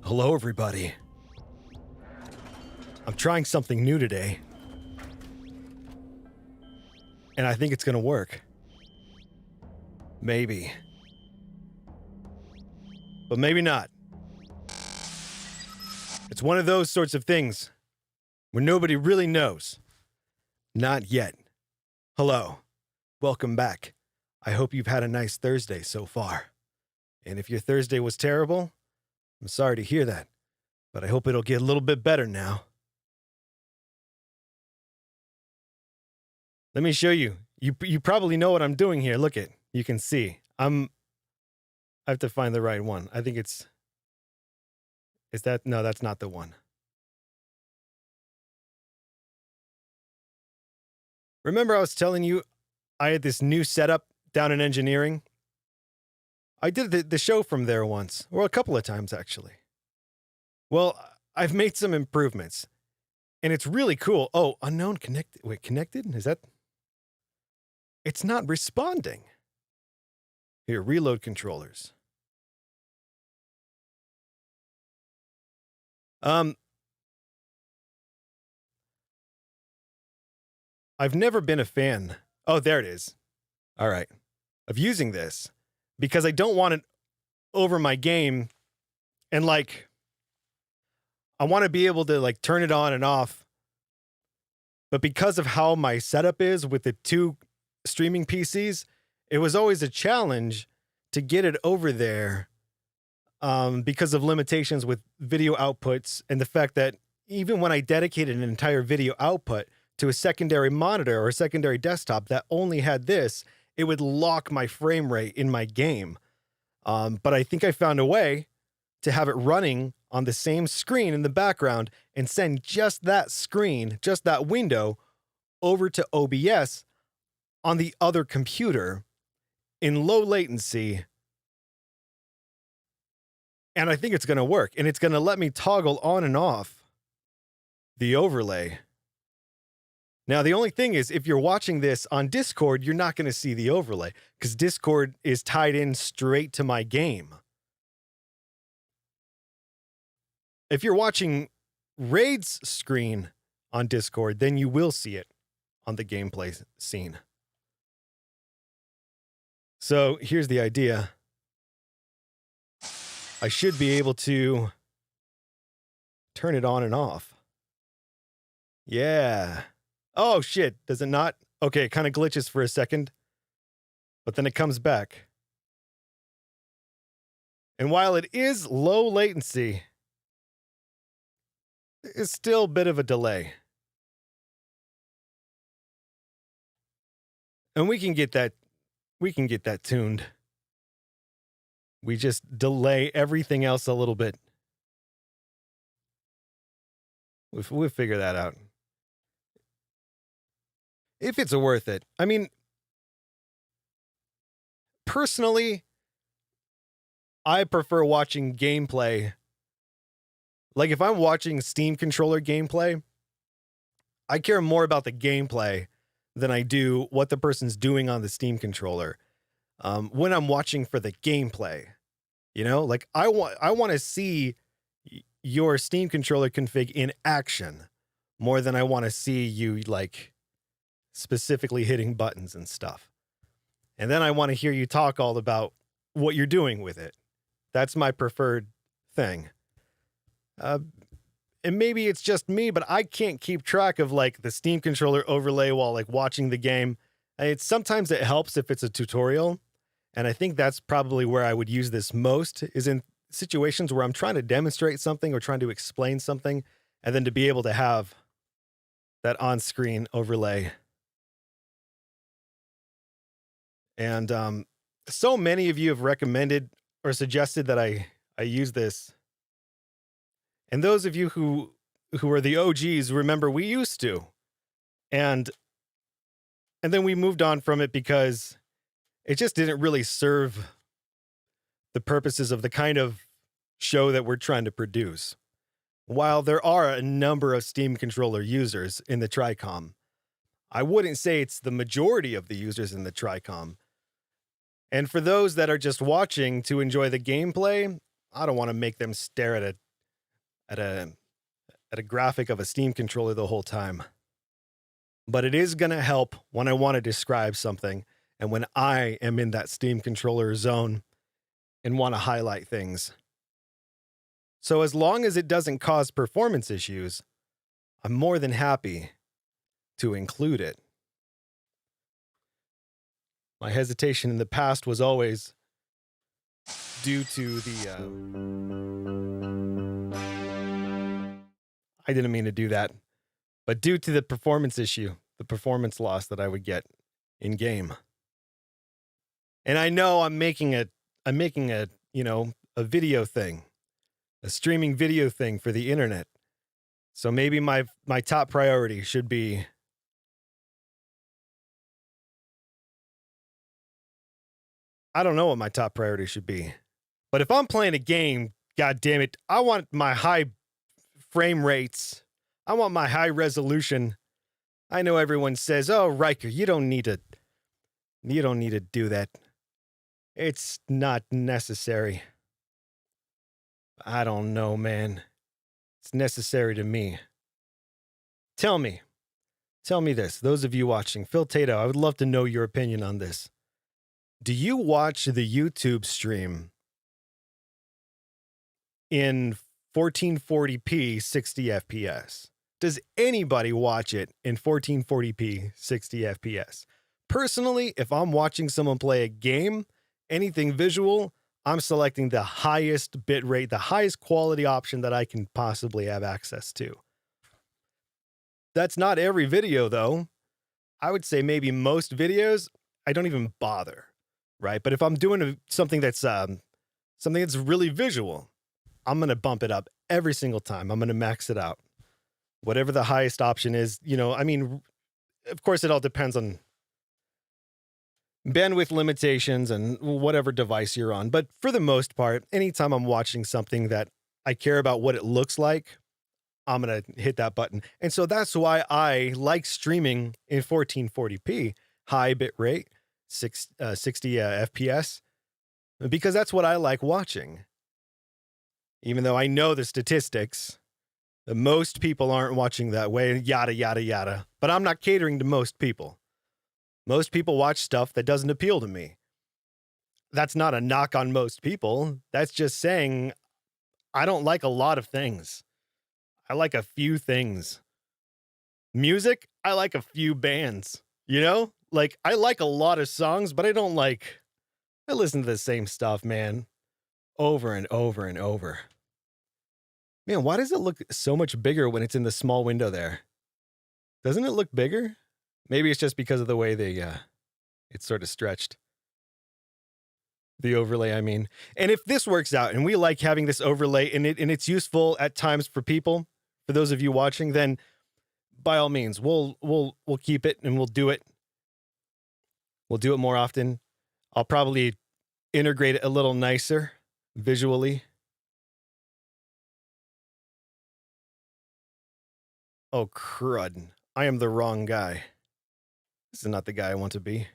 Hello, everybody. I'm trying something new today. And I think it's gonna work. Maybe. But maybe not. It's one of those sorts of things where nobody really knows. Not yet. Hello. Welcome back. I hope you've had a nice Thursday so far. And if your Thursday was terrible, I'm sorry to hear that, but I hope it'll get a little bit better now. Let me show you. You probably know what I'm doing here. Look it. You can see. I have to find the right one. I think is that? No, that's not the one. Remember I was telling you I had this new setup down in engineering? I did the show from there once, or a couple of times actually. Well, I've made some improvements, and it's really cool. Oh, unknown connected. Wait, connected? Is that? It's not responding. Here, reload controllers. I've never been a fan. Oh, there it is. All right. Of using this because I don't want it over my game, and like I want to be able to like turn it on and off. But because of how my setup is with the two streaming PCs, it was always a challenge to get it over there because of limitations with video outputs and the fact that even when I dedicated an entire video output to a secondary monitor or a secondary desktop that only had this, it would lock my frame rate in my game. But I think I found a way to have it running on the same screen in the background and send just that screen, just that window, over to OBS on the other computer in low latency. And I think it's going to work. And it's going to let me toggle on and off the overlay. Now, the only thing is, if you're watching this on Discord, you're not going to see the overlay because Discord is tied in straight to my game. If you're watching Raid's screen on Discord, then you will see it on the gameplay scene. So here's the idea. I should be able to turn it on and off. Yeah. Oh, shit. Does it not? Okay, it kind of glitches for a second, but then it comes back. And while it is low latency, it's still a bit of a delay. And we can get that tuned. We just delay everything else a little bit. We'll figure that out. If it's worth it. I mean, personally, I prefer watching gameplay. Like if I'm watching Steam controller gameplay, I care more about the gameplay than I do what the person's doing on the Steam controller. When I'm watching for the gameplay, you know, like I want to see your Steam controller config in action more than I want to see you like specifically hitting buttons and stuff. And then I want to hear you talk all about what you're doing with it. That's my preferred thing. And maybe it's just me, but I can't keep track of like the Steam controller overlay while like watching the game. Sometimes it helps if it's a tutorial. And I think that's probably where I would use this most, is in situations where I'm trying to demonstrate something or trying to explain something, and then to be able to have that on-screen overlay. And so many of you have recommended or suggested that I use this. And those of you who are the OGs remember we used to. And then we moved on from it because it just didn't really serve the purposes of the kind of show that we're trying to produce. While there are a number of Steam controller users in the TRICOM, I wouldn't say it's the majority of the users in the TRICOM. And for those that are just watching to enjoy the gameplay, I don't want to make them stare at a at a graphic of a Steam controller the whole time. But it is going to help when I want to describe something and when I am in that Steam controller zone and want to highlight things. So as long as it doesn't cause performance issues, I'm more than happy to include it. My hesitation in the past was always due to the... I didn't mean to do that. But due to the performance issue, the performance loss that I would get in game. And I know I'm making a, a video thing, a streaming video thing for the internet. So maybe my top priority should be I don't know what my top priority should be. But if I'm playing a game, god damn it, I want my high frame rates. I want my high resolution. I know everyone says, "Oh, Ryker, you don't need to do that. It's not necessary." I don't know, man. It's necessary to me. Tell me this. Those of you watching, Phil Tato, I would love to know your opinion on this. Do you watch the YouTube stream in 1440p 60 FPS? Does anybody watch it in 1440p 60 FPS? Personally, if I'm watching someone play a game, anything visual, I'm selecting the highest bit rate, the highest quality option that I can possibly have access to. That's not every video, though. I would say maybe most videos, I don't even bother, right? But if I'm doing something that's really visual, I'm going to bump it up every single time. I'm going to max it out. Whatever the highest option is, of course, it all depends on bandwidth limitations and whatever device you're on. But for the most part, anytime I'm watching something that I care about what it looks like, I'm going to hit that button. And so that's why I like streaming in 1440p, high bit rate, 60 FPS, because that's what I like watching. Even though I know the statistics, that most people aren't watching that way, yada, yada, yada. But I'm not catering to most people. Most people watch stuff that doesn't appeal to me. That's not a knock on most people. That's just saying I don't like a lot of things. I like a few things. Music, I like a few bands. Like I like a lot of songs, but I listen to the same stuff, man, over and over and over. Man, why does it look so much bigger when it's in the small window there? Doesn't it look bigger? Maybe it's just because of the way it's sort of stretched. The overlay, I mean. And if this works out and we like having this overlay and it's useful at times for people, for those of you watching, then by all means, we'll keep it and we'll do it. We'll do it more often. I'll probably integrate it a little nicer visually. Oh, crud. I am the wrong guy. This is not the guy I want to be.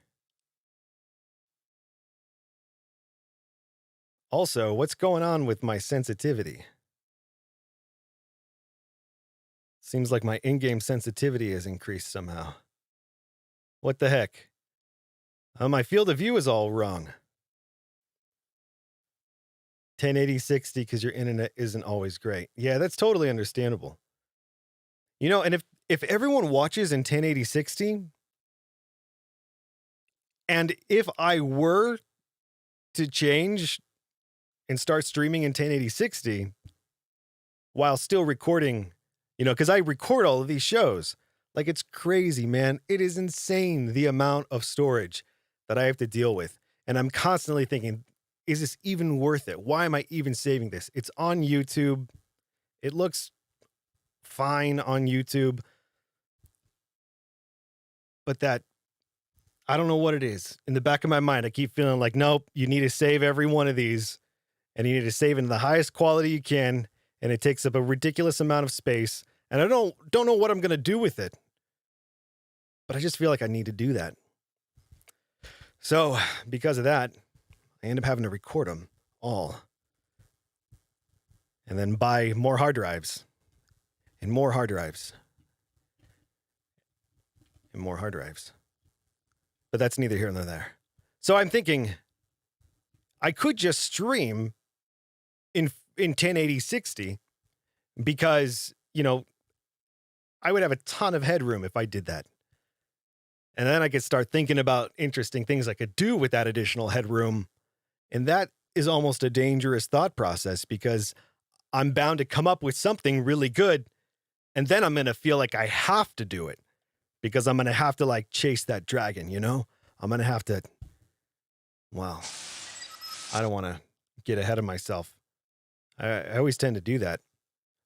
Also, what's going on with my sensitivity? Seems like my in-game sensitivity has increased somehow. What the heck? My field of view is all wrong. 1080-60 because your internet isn't always great. Yeah, that's totally understandable. And if everyone watches in 1080-60, and if I were to change and start streaming in 1080-60 while still recording, because I record all of these shows. Like, it's crazy, man. It is insane the amount of storage that I have to deal with. And I'm constantly thinking, is this even worth it? Why am I even saving this? It's on YouTube. It looks fine on YouTube. But I don't know what it is. In the back of my mind, I keep feeling like, nope, you need to save every one of these. And you need to save in the highest quality you can. And it takes up a ridiculous amount of space. And I don't know what I'm going to do with it. But I just feel like I need to do that. So, because of that, I end up having to record them all. and then buy more hard drives and more hard drives and more hard drives. But that's neither here nor there. So I'm thinking I could just stream in 1080 60 because, you know, I would have a ton of headroom if I did that. And then I could start thinking about interesting things I could do with that additional headroom. And that is almost a dangerous thought process because I'm bound to come up with something really good. And then I'm going to feel like I have to do it because I'm going to have to like chase that dragon, you know? I'm going to have to, well, I don't want to get ahead of myself. I always tend to do that.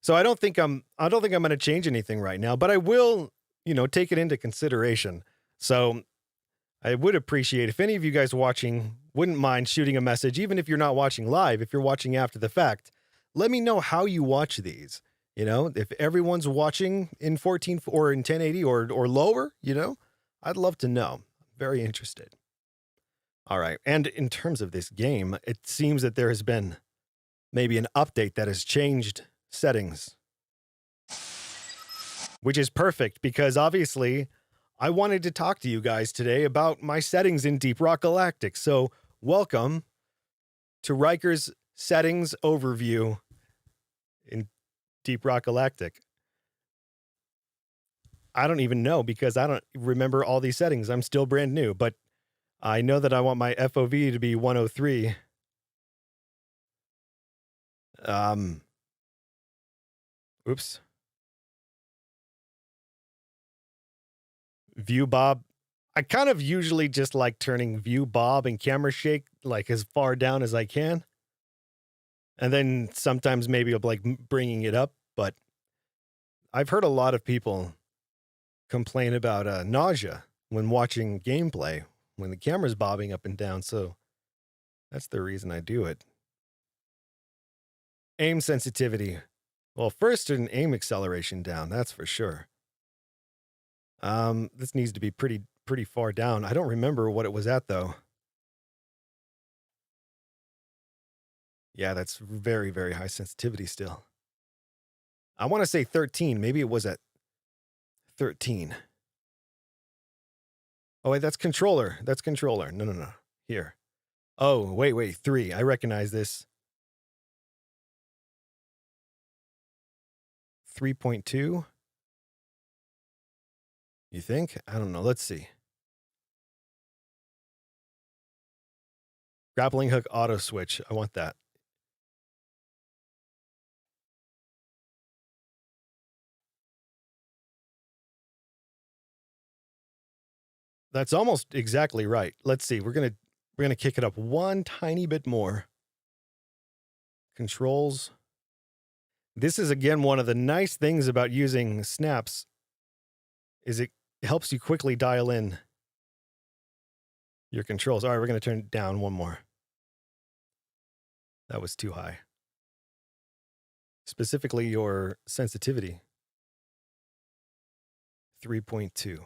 So I don't think I'm going to change anything right now, but I will, you know, take it into consideration. So I would appreciate if any of you guys watching wouldn't mind shooting a message, even if you're not watching live, if you're watching after the fact, let me know how you watch these. You know, if everyone's watching in 14 or in 1080 or lower, you know, I'd love to know. Very interested. All right. And in terms of this game, it seems that there has been maybe an update that has changed settings, which is perfect because obviously I wanted to talk to you guys today about my settings in Deep Rock Galactic. So welcome to Ryker's settings overview in Deep Rock Galactic. I don't even know because I don't remember all these settings. I'm still brand new, but I know that I want my FOV to be 103. Oops. View Bob. I kind of usually just like turning View Bob and camera shake like as far down as I can. And then sometimes maybe I'm like bringing it up, but I've heard a lot of people complain about nausea when watching gameplay, when the camera's bobbing up and down. So that's the reason I do it. Aim sensitivity. Well, first an aim acceleration down, that's for sure. This needs to be pretty far down. I don't remember what it was at though. Yeah, that's very, very high sensitivity still. I want to say 13. Maybe it was at 13. Oh, wait, that's controller. That's controller. No. Here. Oh, wait. 3. I recognize this. 3.2. You think? I don't know. Let's see. Grappling hook auto switch. I want that. That's almost exactly right. Let's see. We're gonna kick it up one tiny bit more. Controls. This is again one of the nice things about using snaps is it helps you quickly dial in your controls. All right, we're going to turn it down one more. That was too high. Specifically your sensitivity. 3.2.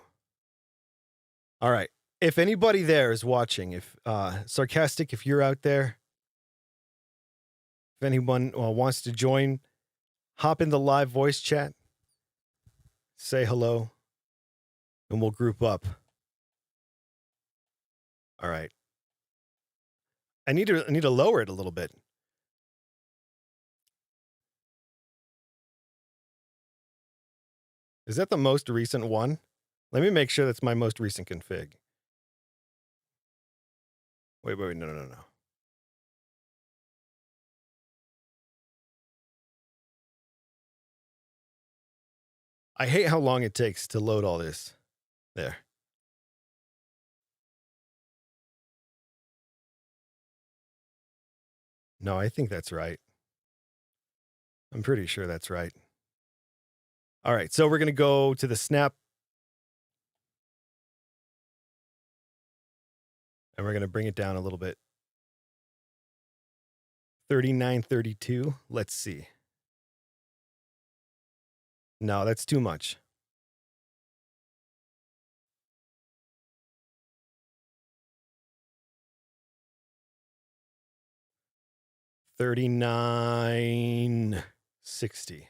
All right. If anybody there is watching, if Sarcastic, if you're out there, if anyone wants to join, hop in the live voice chat, say hello, and we'll group up. All right. I need to lower it a little bit. Is that the most recent one? Let me make sure that's my most recent config. Wait, no. I hate how long it takes to load all this. There. No, I think that's right. I'm pretty sure that's right. All right, so we're going to go to the snap. And we're going to bring it down a little bit. 3932. Let's see. No, that's too much. 3960.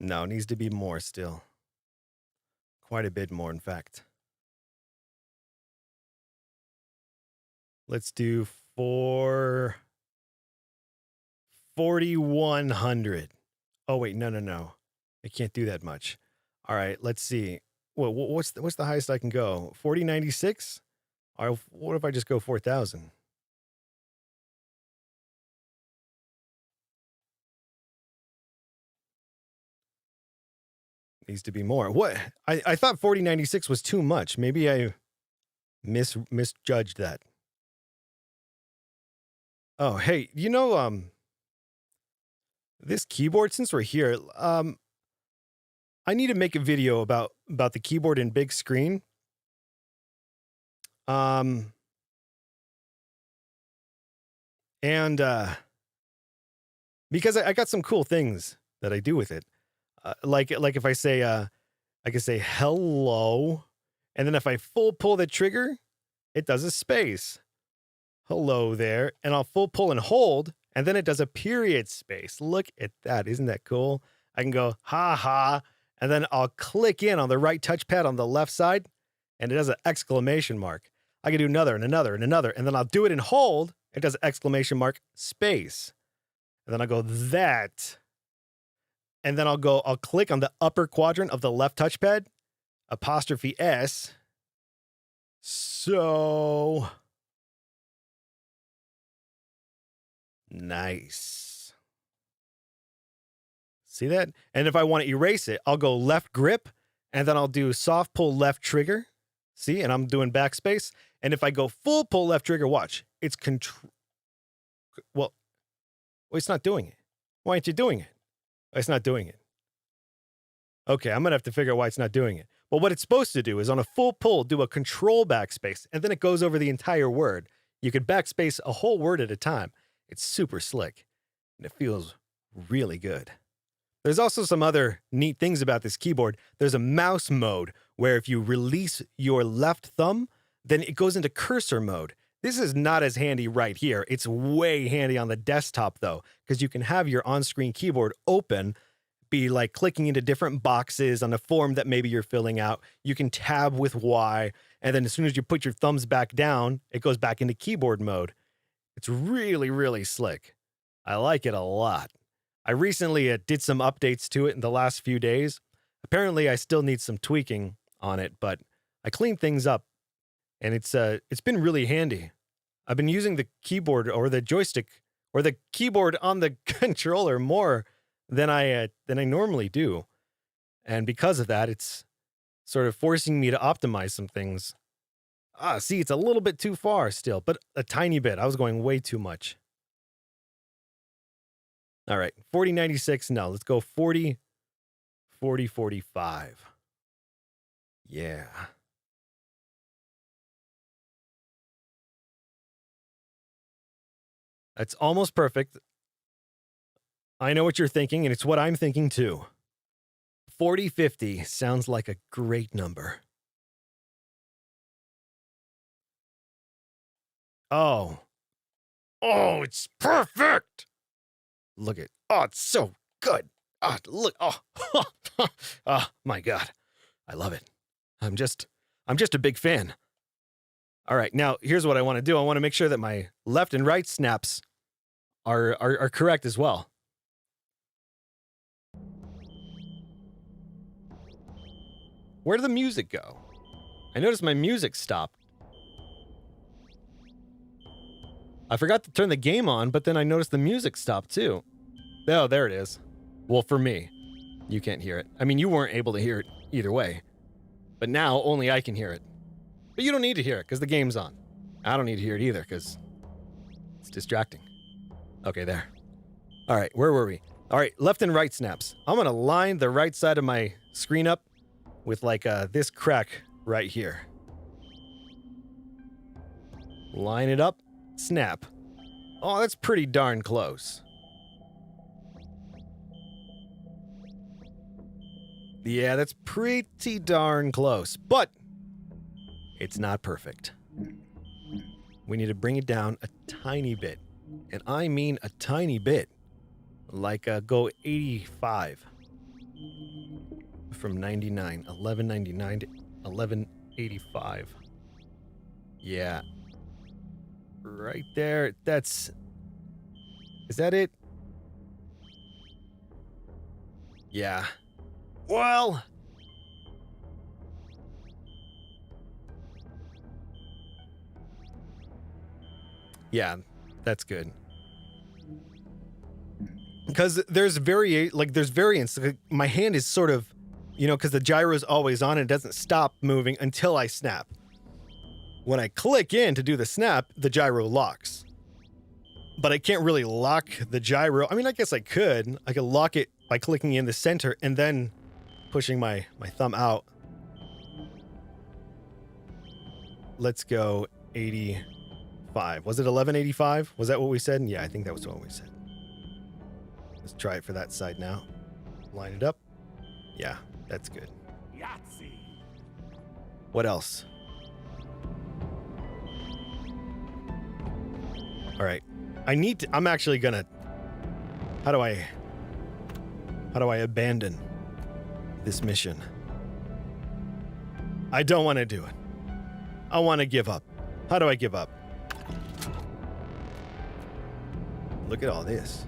No, it needs to be more still. Quite a bit more, in fact. Let's do 4100. Oh wait, no. I can't do that much. All right, let's see. Well, what's the highest I can go? 4096? Or what if I just go 4000? Needs to be more. What? I thought 4096 was too much. Maybe I misjudged that. Oh, hey, you know, this keyboard, since we're here, I need to make a video about the keyboard in big screen. And because I got some cool things that I do with it. Like if I say, I can say hello, and then if I full pull the trigger, it does a space. Hello there. And I'll full pull and hold, and then it does a period space. Look at that. Isn't that cool? I can go, ha ha, and then I'll click in on the right touchpad on the left side, and it does an exclamation mark. I can do another and another and another, and then I'll do it and hold. It does an exclamation mark space. And then I'll go that. And then I'll click on the upper quadrant of the left touchpad, apostrophe S. So nice. See that? And if I want to erase it, I'll go left grip, and then I'll do soft pull left trigger. See? And I'm doing backspace. And if I go full pull left trigger, watch. It's well, it's not doing it. Why aren't you doing it? It's not doing it. Okay, I'm going to have to figure out why it's not doing it. But what it's supposed to do is on a full pull, do a control backspace, and then it goes over the entire word. You could backspace a whole word at a time. It's super slick, and it feels really good. There's also some other neat things about this keyboard. There's a mouse mode where if you release your left thumb, then it goes into cursor mode. This is not as handy right here. It's way handy on the desktop, though, because you can have your on-screen keyboard open, be like clicking into different boxes on a form that maybe you're filling out. You can tab with Y, and then as soon as you put your thumbs back down, it goes back into keyboard mode. It's really, really slick. I like it a lot. I recently did some updates to it in the last few days. Apparently, I still need some tweaking on it, but I cleaned things up, and it's been really handy. I've been using the keyboard or the joystick or the keyboard on the controller more than I normally do. And because of that, it's sort of forcing me to optimize some things. See, it's a little bit too far still, but a tiny bit. I was going way too much. All right, 4096. No, let's go 4045. Yeah. That's almost perfect. I know what you're thinking, and it's what I'm thinking too. 4050 sounds like a great number. Oh, it's perfect. Look at, it's so good. Look, oh my God. I love it. I'm just a big fan. All right, now here's what I want to do. I want to make sure that my left and right snaps are correct as well. Where did the music go? I noticed my music stopped. I forgot to turn the game on, but then I noticed the music stopped too. Oh, there it is. Well, for me. You can't hear it. I mean, you weren't able to hear it either way. But now, only I can hear it. But you don't need to hear it, because the game's on. I don't need to hear it either, because it's distracting. Okay, there. All right, where were we? All right, left and right snaps. I'm going to line the right side of my screen up with like this crack right here. Line it up, snap. Oh, that's pretty darn close. Yeah, that's pretty darn close, but it's not perfect. We need to bring it down a tiny bit. And I mean a tiny bit. Like go 85. From 99. 1199 to 1185. Yeah. Right there. That's... Is that it? Yeah. Well... Yeah, that's good. Because there's variance. Like, my hand is sort of, you know, because the gyro is always on and it doesn't stop moving until I snap. When I click in to do the snap, the gyro locks. But I can't really lock the gyro. I mean, I guess I could. I could lock it by clicking in the center and then pushing my thumb out. Let's go 85. Was it 1185? Was that what we said? Yeah, I think that was what we said. Let's try it for that side now. Line it up. Yeah, that's good. Yahtzee. What else? All right. I'm actually gonna... How do I abandon this mission? I don't want to do it. I want to give up. How do I give up? Look at all this.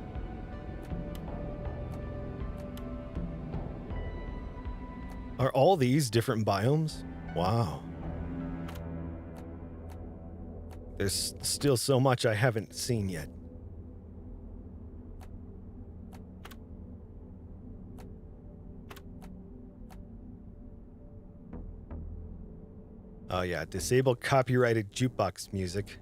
Are all these different biomes? Wow. There's still so much I haven't seen yet. Oh yeah, disable copyrighted jukebox music.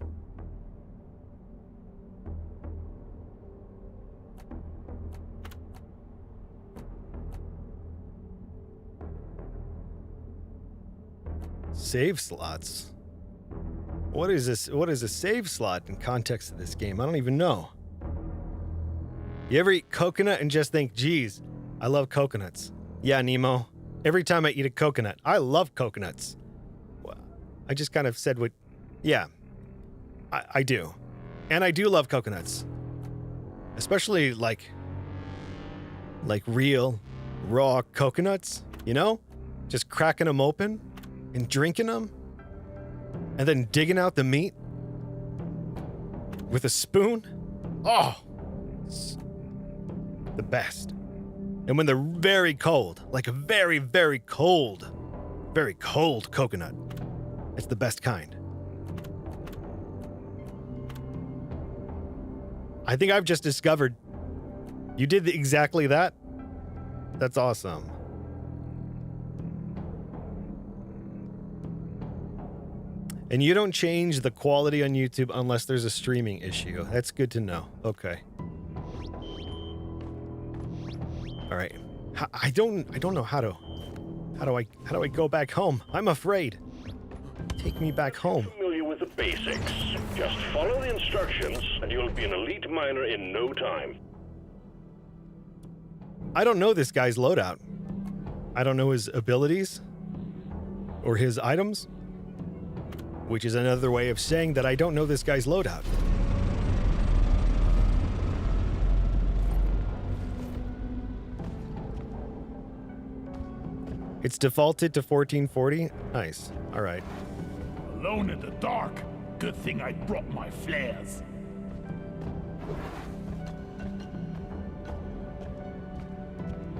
Save slots? What is this? What is a save slot in context of this game? I don't even know. You ever eat coconut and just think, geez, I love coconuts. Yeah, Nemo. Every time I eat a coconut, I love coconuts. Well, I just kind of said what... Yeah, I do. And I do love coconuts. Especially like real, raw coconuts, you know? Just cracking them open and drinking them. And then digging out the meat with a spoon. Oh, it's the best. And when they're very cold, like a very, very cold coconut, it's the best kind. I think I've just discovered you did exactly that. That's awesome. And you don't change the quality on YouTube unless there's a streaming issue. That's good to know. Okay. All right. I don't know how do I go back home? I'm afraid. Take me back home. Familiar with the basics. Just follow the instructions and you'll be an elite miner in no time. I don't know this guy's loadout. I don't know his abilities or his items. Which is another way of saying that I don't know this guy's loadout. It's defaulted to 1440? Nice. Alright. Alone in the dark. Good thing I brought my flares.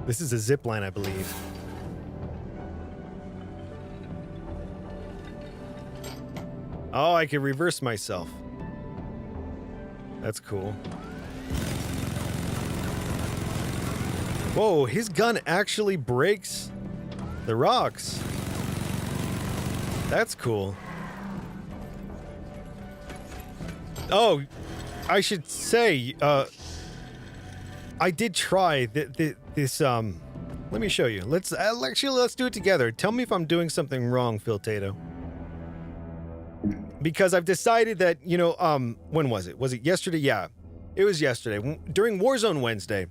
This is a zip line, I believe. Oh, I can reverse myself. That's cool. Whoa, his gun actually breaks the rocks. That's cool. Oh, I should say, I did try this, let me show you. Let's do it together. Tell me if I'm doing something wrong, Phil Tato. Because I've decided that, you know, when was it? Was it yesterday? Yeah, it was yesterday. During Warzone Wednesday,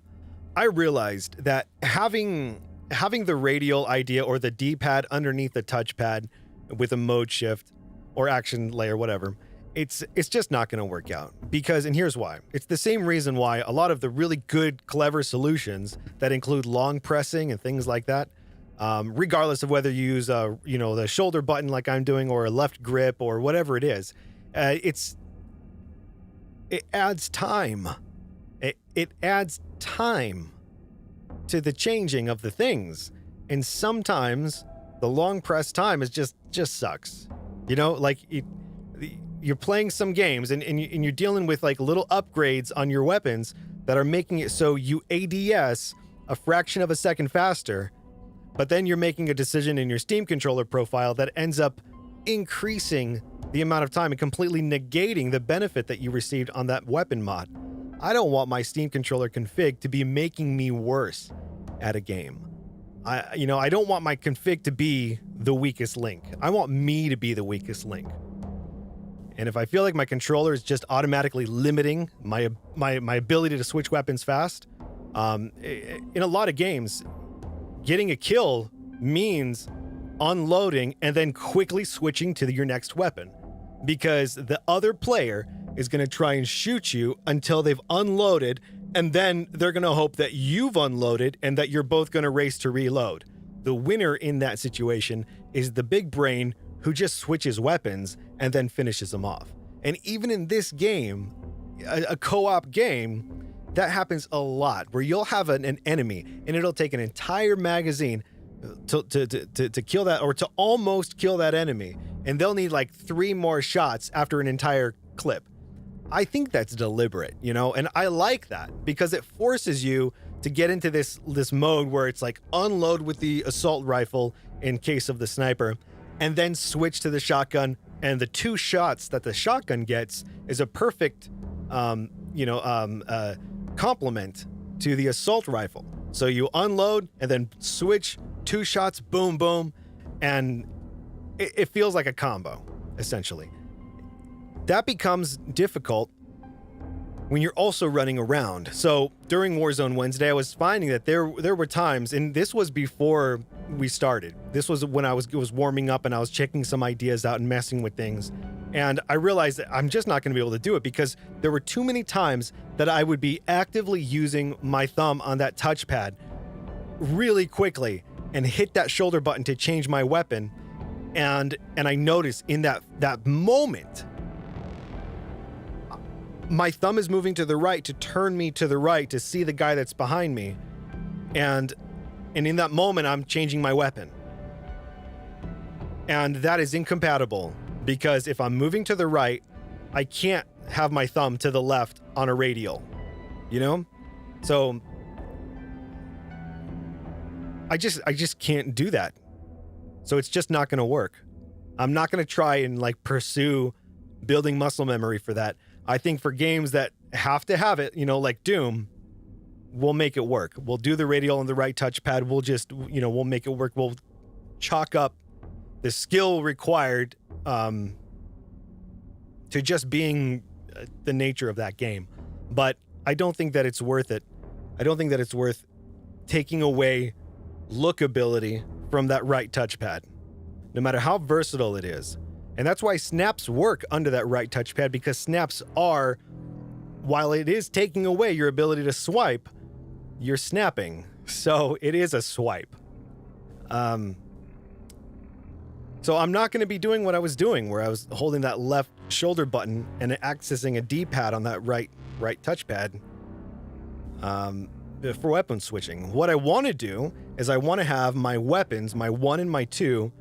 I realized that having the radial idea or the D-pad underneath the touchpad with a mode shift or action layer, whatever, it's just not going to work out because, and here's why. It's the same reason why a lot of the really good, clever solutions that include long pressing and things like that, regardless of whether you use, the shoulder button like I'm doing or a left grip or whatever it is, it adds time. It adds time to the changing of the things. And sometimes the long press time is just sucks. Like you're playing some games and you're dealing with like little upgrades on your weapons that are making it so you ADS a fraction of a second faster, but then you're making a decision in your Steam controller profile that ends up increasing the amount of time and completely negating the benefit that you received on that weapon mod. I don't want my Steam controller config to be making me worse at a game. I don't want my config to be the weakest link. I want me to be the weakest link. And if I feel like my controller is just automatically limiting my ability to switch weapons fast, in a lot of games, getting a kill means unloading and then quickly switching to your next weapon, because the other player is going to try and shoot you until they've unloaded, and then they're going to hope that you've unloaded and that you're both going to race to reload. The winner in that situation is the big brain who just switches weapons and then finishes them off. And even in this game, a co-op game, that happens a lot, where you'll have an enemy and it'll take an entire magazine to kill that, or to almost kill that enemy, and they'll need like 3 more shots after an entire clip. I think that's deliberate, and I like that because it forces you to get into this mode where it's like unload with the assault rifle in case of the sniper, and then switch to the shotgun, and the 2 shots that the shotgun gets is a perfect complement to the assault rifle. So you unload and then switch, 2 shots, boom, boom, and it feels like a combo, essentially. That becomes difficult when you're also running around. So during Warzone Wednesday, I was finding that there were times, and this was before we started. This was when I was warming up and I was checking some ideas out and messing with things. And I realized that I'm just not going to be able to do it because there were too many times that I would be actively using my thumb on that touchpad really quickly and hit that shoulder button to change my weapon. And I noticed in that moment, my thumb is moving to the right to turn me to the right to see the guy that's behind me. And in that moment, I'm changing my weapon. And that is incompatible, because if I'm moving to the right, I can't have my thumb to the left on a radial, So I just can't do that. So it's just not going to work. I'm not going to try and pursue building muscle memory for that. I think for games that have to have it, like Doom, we'll make it work. We'll do the radial on the right touchpad. We'll just, we'll make it work. We'll chalk up the skill required to just being the nature of that game. But I don't think that it's worth it. I don't think that it's worth taking away lookability from that right touchpad, no matter how versatile it is. And that's why snaps work under that right touchpad, because snaps are, while it is taking away your ability to swipe, you're snapping. So it is a swipe. So I'm not going to be doing what I was doing, where I was holding that left shoulder button and accessing a D-pad on that right touchpad for weapon switching. What I want to do is I want to have my weapons, my 1 and my 2,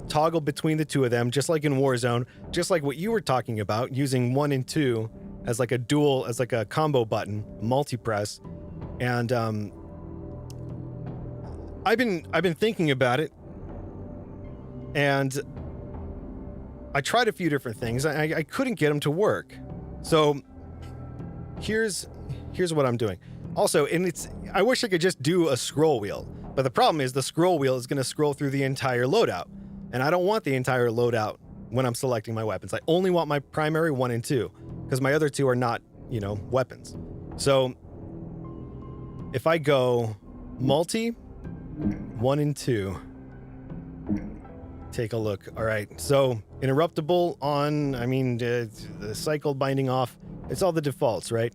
toggle between the 2 of them, just like in Warzone, just like what you were talking about, using 1 and 2 as like a dual, as like a combo button, multi-press. And I've been thinking about it, and I tried a few different things. I couldn't get them to work. So here's what I'm doing. Also, and I wish I could just do a scroll wheel, but the problem is the scroll wheel is going to scroll through the entire loadout, and I don't want the entire loadout when I'm selecting my weapons. I only want my primary 1 and 2, because my other 2 are not, weapons. So if I go multi 1 and 2, take a look. All right, so interruptible on, I mean, the cycle binding off. It's all the defaults, right?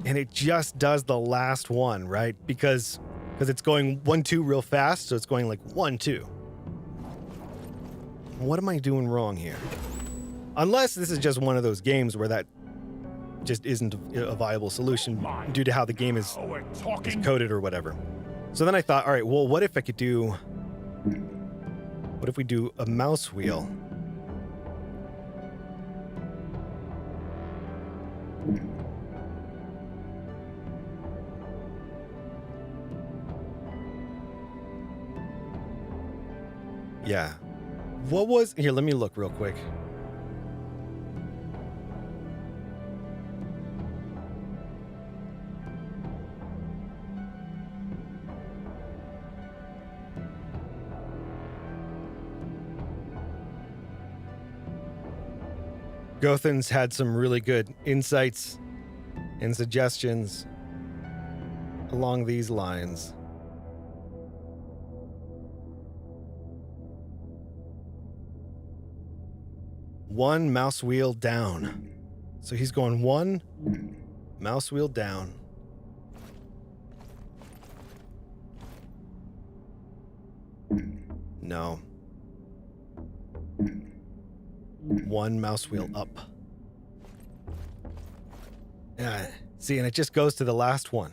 And it just does the last one, right? Because it's going 1-2 real fast, so it's going like 1-2. What am I doing wrong here? Unless this is just one of those games where that just isn't a viable solution due to how the game is coded or whatever. So then I thought, all right, well, what if I could do... What if we do a mouse wheel? Yeah. What was... Here, let me look real quick. Gothan's had some really good insights and suggestions along these lines. One mouse wheel down. So he's going one mouse wheel down. No. One mouse wheel up. Yeah, see, and it just goes to the last one.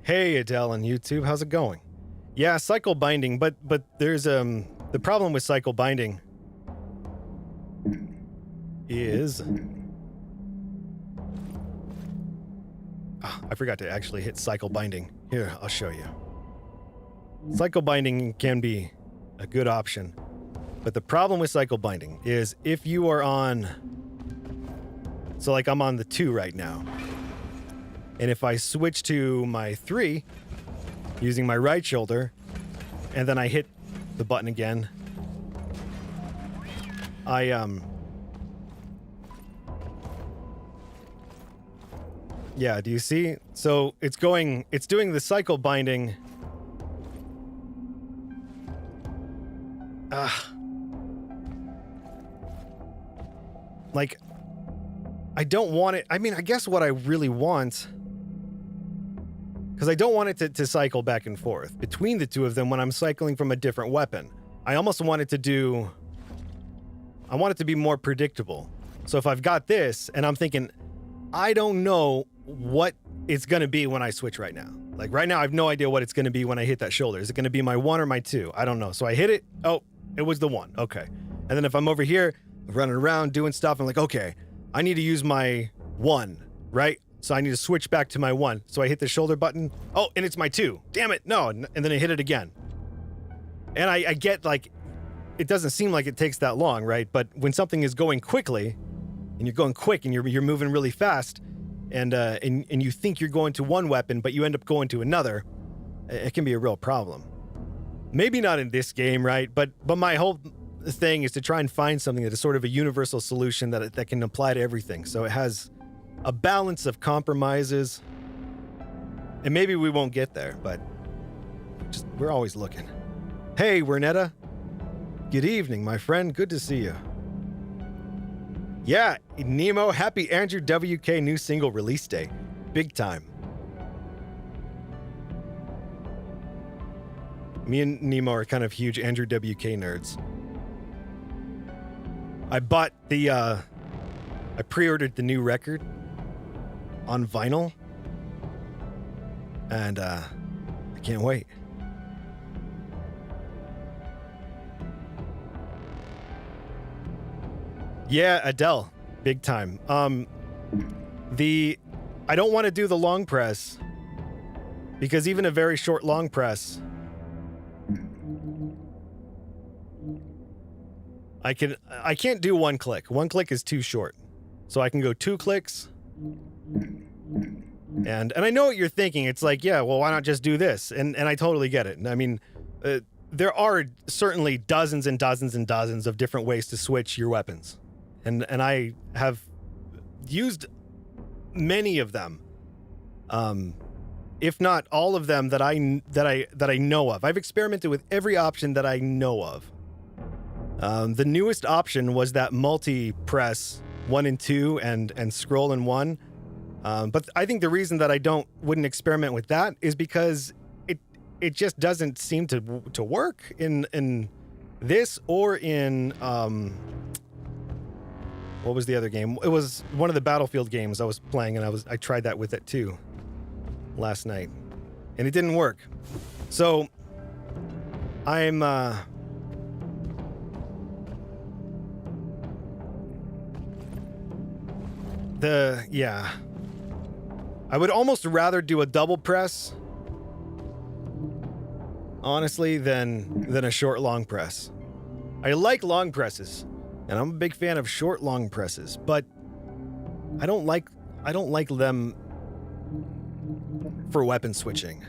Hey, Adele on YouTube, how's it going? Yeah, cycle binding, but there's the problem with cycle binding is I forgot to actually hit cycle binding. Here, I'll show you. Cycle binding can be a good option, but the problem with cycle binding is if you are on, so like I'm on the 2 right now, and if I switch to my 3 using my right shoulder, and then I hit the button again, yeah, do you see? So it's doing the cycle binding. Like, I don't want it. I mean, I guess what I really want, because I don't want it to cycle back and forth between the two of them when I'm cycling from a different weapon. I almost want it to be more predictable. So if I've got this and I'm thinking, I don't know what it's going to be when I switch right now. Like right now, I have no idea what it's going to be when I hit that shoulder. Is it going to be my 1 or my 2? I don't know. So I hit it. Oh, it was the 1. Okay. And then if I'm over here running around doing stuff, I'm like, okay, I need to use my 1, right? So I need to switch back to my 1. So I hit the shoulder button. Oh, and it's my 2. Damn it. No. And then I hit it again. And I get like, it doesn't seem like it takes that long, right? But when something is going quickly and you're going quick and you're moving really fast, and you think you're going to one weapon, but you end up going to another, it can be a real problem. Maybe not in this game, right? But my whole thing is to try and find something that is sort of a universal solution that can apply to everything. So it has a balance of compromises, and maybe we won't get there, but we're always looking. Hey, Wernetta. Good evening, my friend. Good to see you. Yeah, Nemo, happy Andrew WK new single release day. Big time. Me and Nemo are kind of huge Andrew WK nerds. I bought I pre-ordered the new record on vinyl, and I can't wait. Yeah, Adele, big time. I don't want to do the long press because even a very short long press, I can't do 1 click. 1 click is too short. So I can go 2 clicks. And I know what you're thinking. It's like, yeah, well, why not just do this? And I totally get it. I mean, there are certainly dozens and dozens and dozens of different ways to switch your weapons. And I have used many of them, if not all of them that I know of. I've experimented with every option that I know of. The newest option was that multi-press 1 and 2 and scroll in 1. But I think the reason that I wouldn't experiment with that is because it just doesn't seem to work in this or in what was the other game? It was one of the Battlefield games I was playing, and I tried that with it too last night, and it didn't work. So I'm I would almost rather do a double press, honestly, than a short long press. I like long presses, and I'm a big fan of short long presses, but I don't like them for weapon switching.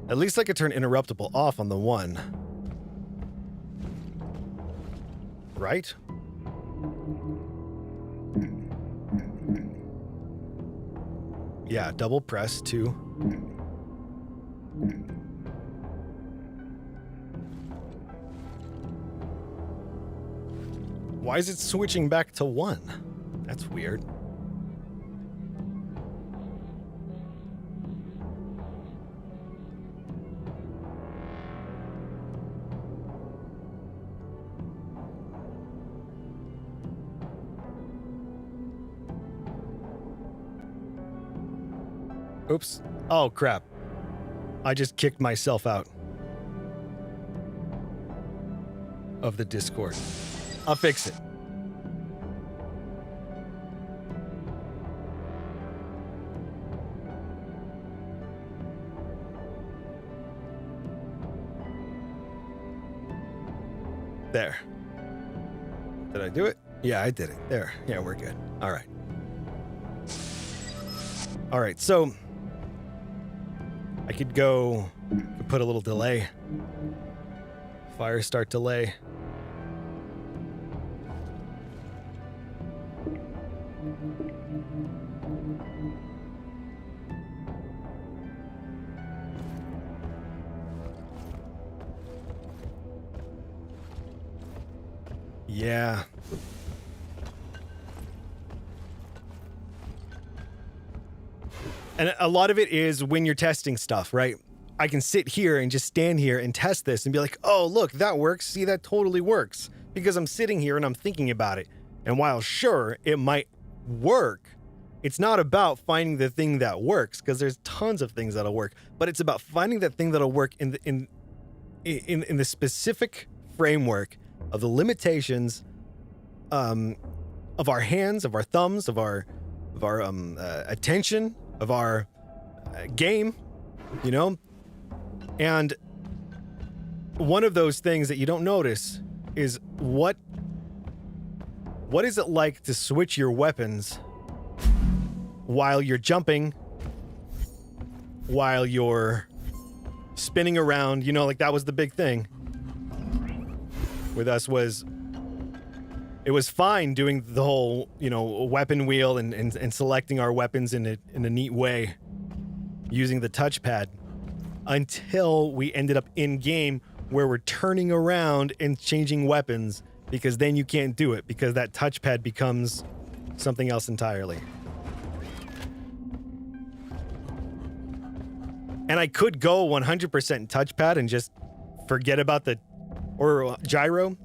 At least I could turn interruptible off on the 1. Right? Yeah, double press 2. Why is it switching back to 1? That's weird. Oops. Oh, crap. I just kicked myself out of the Discord. I'll fix it. There. Did I do it? Yeah, I did it. There. Yeah, we're good. All right. All right, so I could put a little delay. Fire start delay. Yeah. And a lot of it is when you're testing stuff, right? I can sit here and just stand here and test this and be like, oh, look, that works. See, that totally works. Because I'm sitting here and I'm thinking about it. And while sure, it might work, it's not about finding the thing that works, because there's tons of things that'll work. But it's about finding that thing that'll work in the specific framework of the limitations of our hands, of our thumbs, of our attention, of our game, you know? And one of those things that you don't notice is what is it like to switch your weapons while you're jumping, while you're spinning around, you know, like that was the big thing with us. It was fine doing the whole, you know, weapon wheel and selecting our weapons in a neat way using the touchpad, until we ended up in game where we're turning around and changing weapons, because then you can't do it because that touchpad becomes something else entirely. And I could go 100% touchpad and just forget about or gyro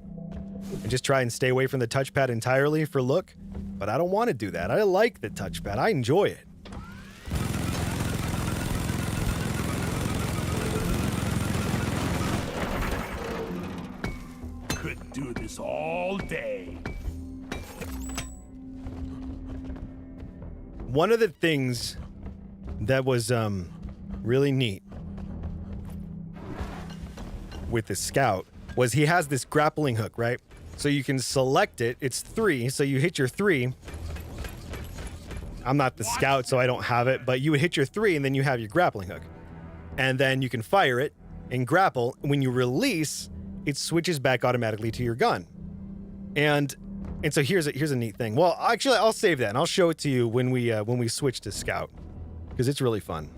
and just try and stay away from the touchpad entirely for look, but I don't want to do that. I like the touchpad. I enjoy it. Could do this all day. One of the things that was really neat with the Scout was he has this grappling hook, right? So you can select it. It's 3, so you hit your 3. I'm not the Scout, so I don't have it, but you would hit your 3 and then you have your grappling hook. And then you can fire it and grapple. When you release, it switches back automatically to your gun. And And so here's a neat thing. Well, actually, I'll save that and I'll show it to you when we switch to Scout, because it's really fun.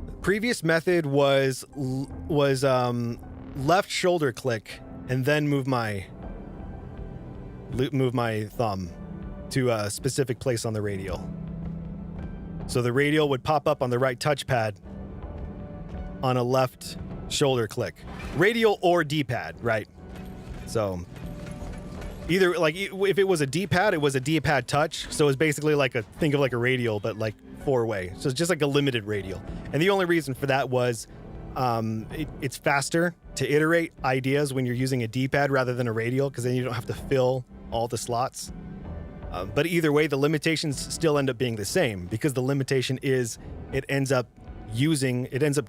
The previous method was left shoulder click and then move my thumb to a specific place on the radial. So the radial would pop up on the right touchpad on a left shoulder click. Radial or D-pad, right? So either, like, if it was a D-pad, it was a D-pad touch. So it's basically like think of like a radial, but like 4-way. So it's just like a limited radial. And the only reason for that was it's faster to iterate ideas when you're using a D-pad rather than a radial, because then you don't have to fill all the slots. But either way, the limitations still end up being the same, because the limitation is it ends up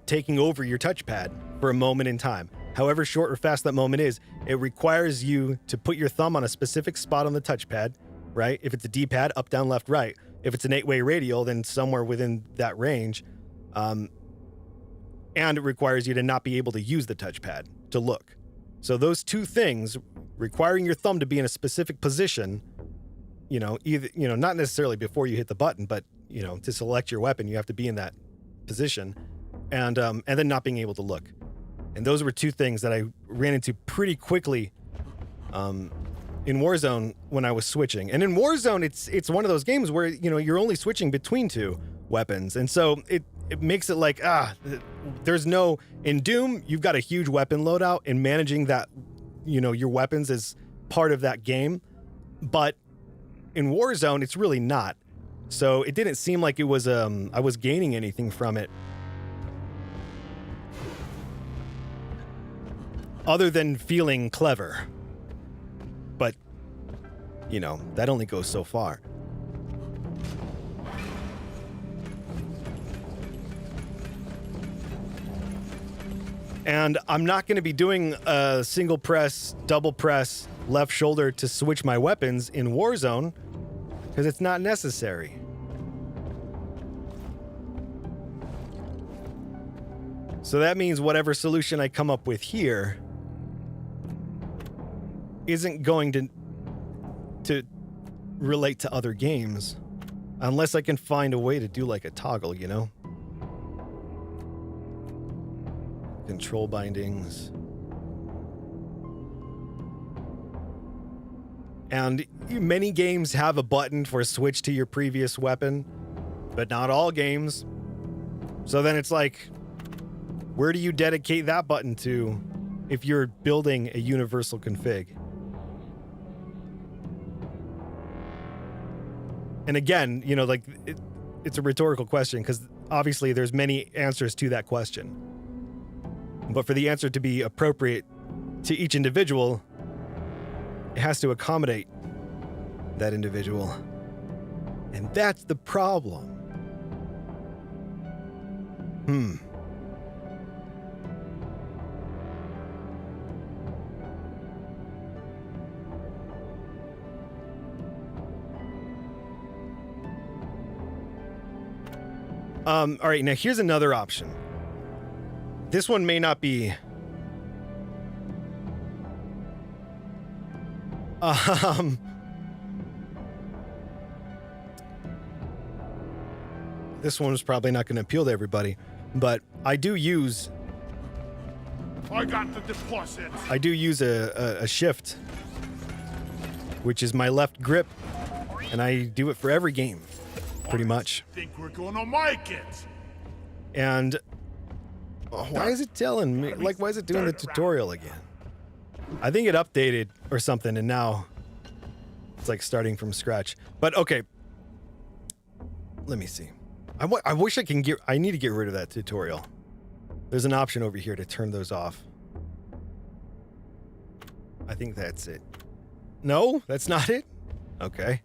taking over your touchpad for a moment in time. However short or fast that moment is, it requires you to put your thumb on a specific spot on the touchpad, right? If it's a D-pad, up, down, left, right. If it's an 8-way radial, then somewhere within that range. And it requires you to not be able to use the touchpad to look. So those two things, requiring your thumb to be in a specific position, not necessarily before you hit the button, but, to select your weapon, you have to be in that position, and then not being able to look. And those were two things that I ran into pretty quickly in Warzone when I was switching. And in Warzone, it's one of those games where, you're only switching between two weapons. And so it makes it like, in Doom, you've got a huge weapon loadout, and managing that, your weapons is part of that game. But in Warzone, it's really not. So it didn't seem like it was I was gaining anything from it, other than feeling clever. But, that only goes so far. And I'm not going to be doing a single press, double press, left shoulder to switch my weapons in Warzone, because it's not necessary. So that means whatever solution I come up with here isn't going to relate to other games, unless I can find a way to do like a toggle, Control bindings. And many games have a button for switch to your previous weapon, but not all games. So then it's like, where do you dedicate that button to if you're building a universal config? And again, it's a rhetorical question, because obviously there's many answers to that question. But for the answer to be appropriate to each individual, it has to accommodate that individual. And that's the problem. All right, now here's another option. This one may not be... This one's probably not going to appeal to everybody, but I do use... I got the deposit. I do use a shift, which is my left grip, and I do it for every game, pretty much. Think we're gonna make it? And why is it telling me? Like, why is it doing the tutorial again? I think it updated or something, and now it's like starting from scratch. But okay, let me see. I wish I can get. I need to get rid of that tutorial. There's an option over here to turn those off. I think that's it. No, that's not it. Okay.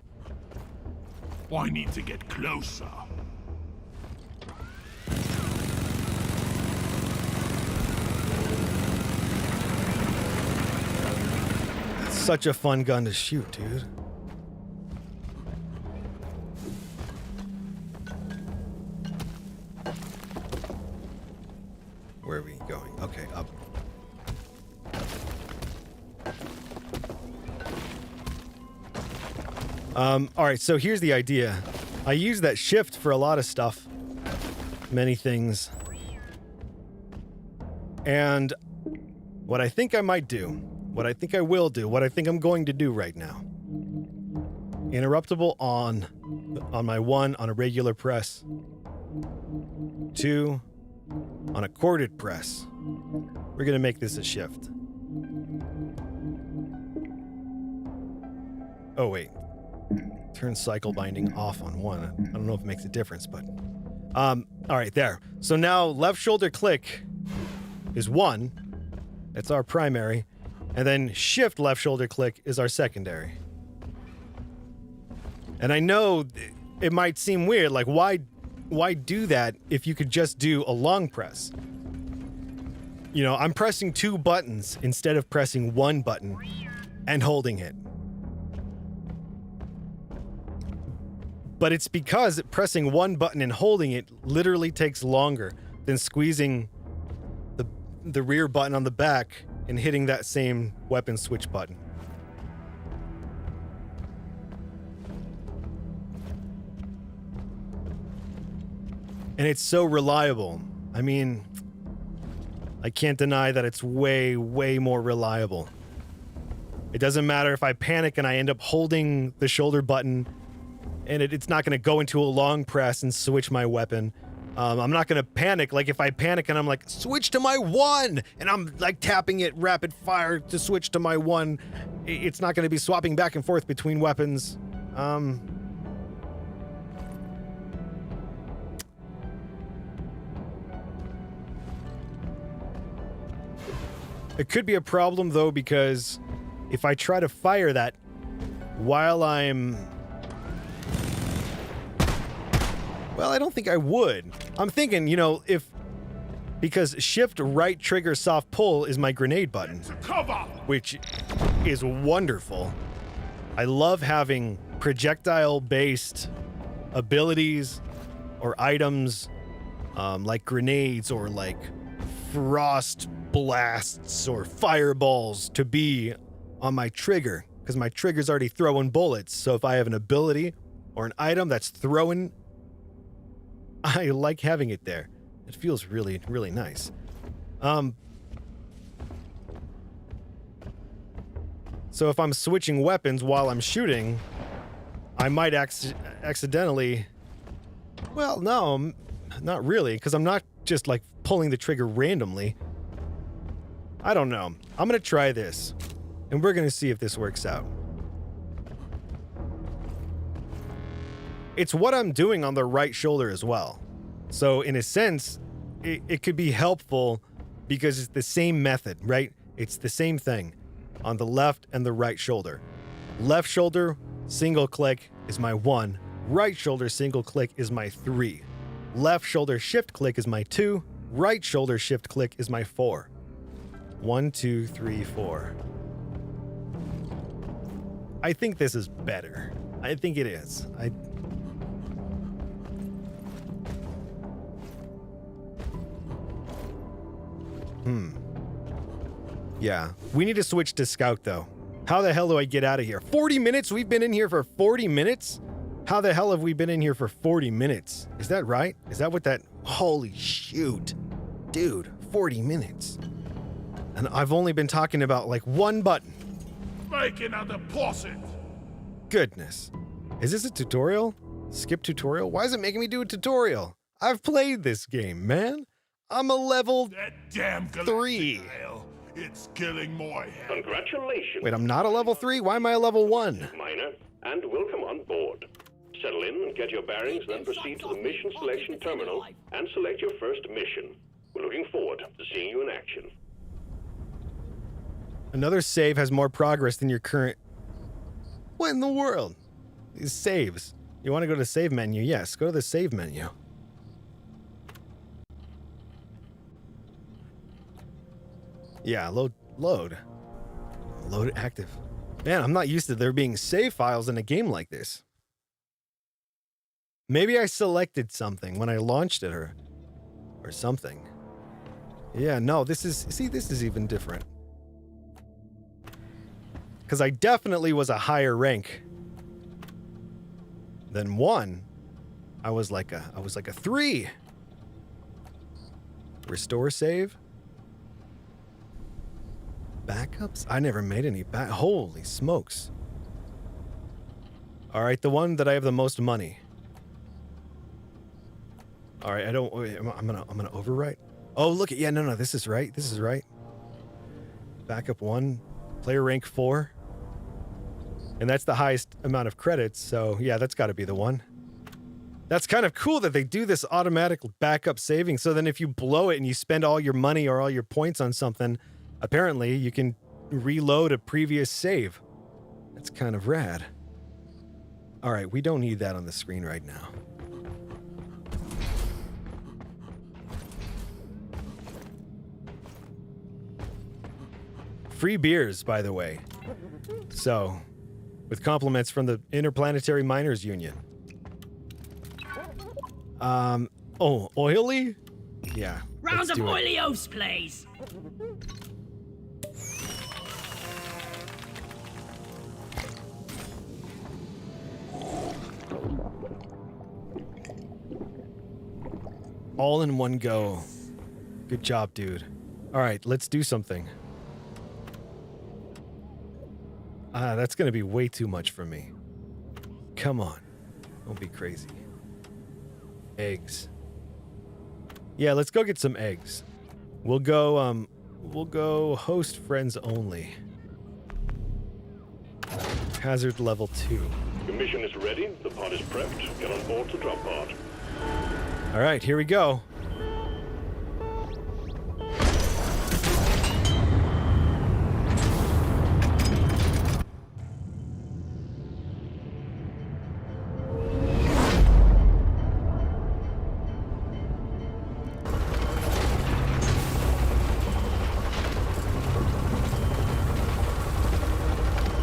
I need to get closer. It's such a fun gun to shoot, dude. Where are we going? Okay, up. All right, so here's the idea. I use that shift for a lot of stuff. Many things. And what I think I might do, what I think I will do, what I think I'm going to do right now. Interruptible on my 1 on a regular press. 2 on a corded press. We're going to make this a shift. Oh, wait. Turn cycle binding off on 1. I don't know if it makes a difference, but... all right, there. So now left shoulder click is 1. That's our primary. And then shift left shoulder click is our secondary. And I know it might seem weird, like why do that if you could just do a long press? You know, I'm pressing 2 buttons instead of pressing 1 button and holding it. But it's because pressing 1 button and holding it literally takes longer than squeezing the rear button on the back and hitting that same weapon switch button. And it's so reliable. I mean, I can't deny that it's way, way more reliable. It doesn't matter if I panic and I end up holding the shoulder button and it's not going to go into a long press and switch my weapon. I'm not going to panic. Like if I panic and I'm like, switch to my 1, and I'm like tapping it rapid fire to switch to my 1, it's not going to be swapping back and forth between weapons. It could be a problem though, because if I try to fire that while I'm... Well, I don't think I would. I'm thinking, you know, because shift right trigger soft pull is my grenade button, which is wonderful. I love having projectile-based abilities or items like grenades or like frost blasts or fireballs to be on my trigger, because my trigger's already throwing bullets. So if I have an ability or an item that's throwing, I like having it there. It feels really, really nice. So if I'm switching weapons while I'm shooting, I might accidentally... Well, no, not really, because I'm not just like pulling the trigger randomly. I don't know. I'm going to try this, and we're going to see if this works out. It's what I'm doing on the right shoulder as well. So in a sense, it could be helpful because it's the same method, right? It's the same thing on the left and the right shoulder. Left shoulder, single click is my 1. Right shoulder, single click is my 3. Left shoulder, shift click is my 2. Right shoulder, shift click is my 4. 1, 2, 3, 4. I think this is better. I think it is. Yeah, we need to switch to Scout though. How the hell do I get out of here? 40 minutes? We've been in here for 40 minutes? How the hell have we been in here for 40 minutes? Is that right? Is that what that... Holy shoot. Dude, 40 minutes. And I've only been talking about like 1 button. Make another posset. Goodness. Is this a tutorial? Skip tutorial? Why is it making me do a tutorial? I've played this game, man. I'm a level That damn 3. Galactic, it's killing my head. Congratulations. Wait, I'm not a level 3? Why am I a level 1? Miner, and welcome on board. Settle in and get your bearings, then proceed to the mission selection terminal and select your first mission. We're looking forward to seeing you in action. Another save has more progress than your current... What in the world? These saves. You want to go to the save menu? Yes, go to the save menu. Yeah, load active. Man, I'm not used to there being save files in a game like this. Maybe I selected something when I launched it or something. Yeah, no, this is even different. Because I definitely was a higher rank Then 1. I was like a 3. Restore save. Backups? I never made any holy smokes. All right, the one that I have the most money. All right, I'm gonna overwrite. Oh, look at, yeah, no, this is right. This is right. Backup 1, player rank 4. And that's the highest amount of credits, so yeah, that's gotta be the one. That's kind of cool that they do this automatic backup saving, so then if you blow it and you spend all your money or all your points on something, apparently you can reload a previous save. That's kind of rad. All right, we don't need that on the screen right now. Free beers, by the way. So, with compliments from the Interplanetary Miners Union. Oh, oily? Yeah. Round of oilios, please. All in one go. Good job, dude. All right, let's do something. That's gonna be way too much for me. Come on. Don't be crazy. Eggs. Yeah, let's go get some eggs. We'll go host friends only. Hazard level 2. Your mission is ready. The pod is prepped. Get on board the drop pod. All right, here we go.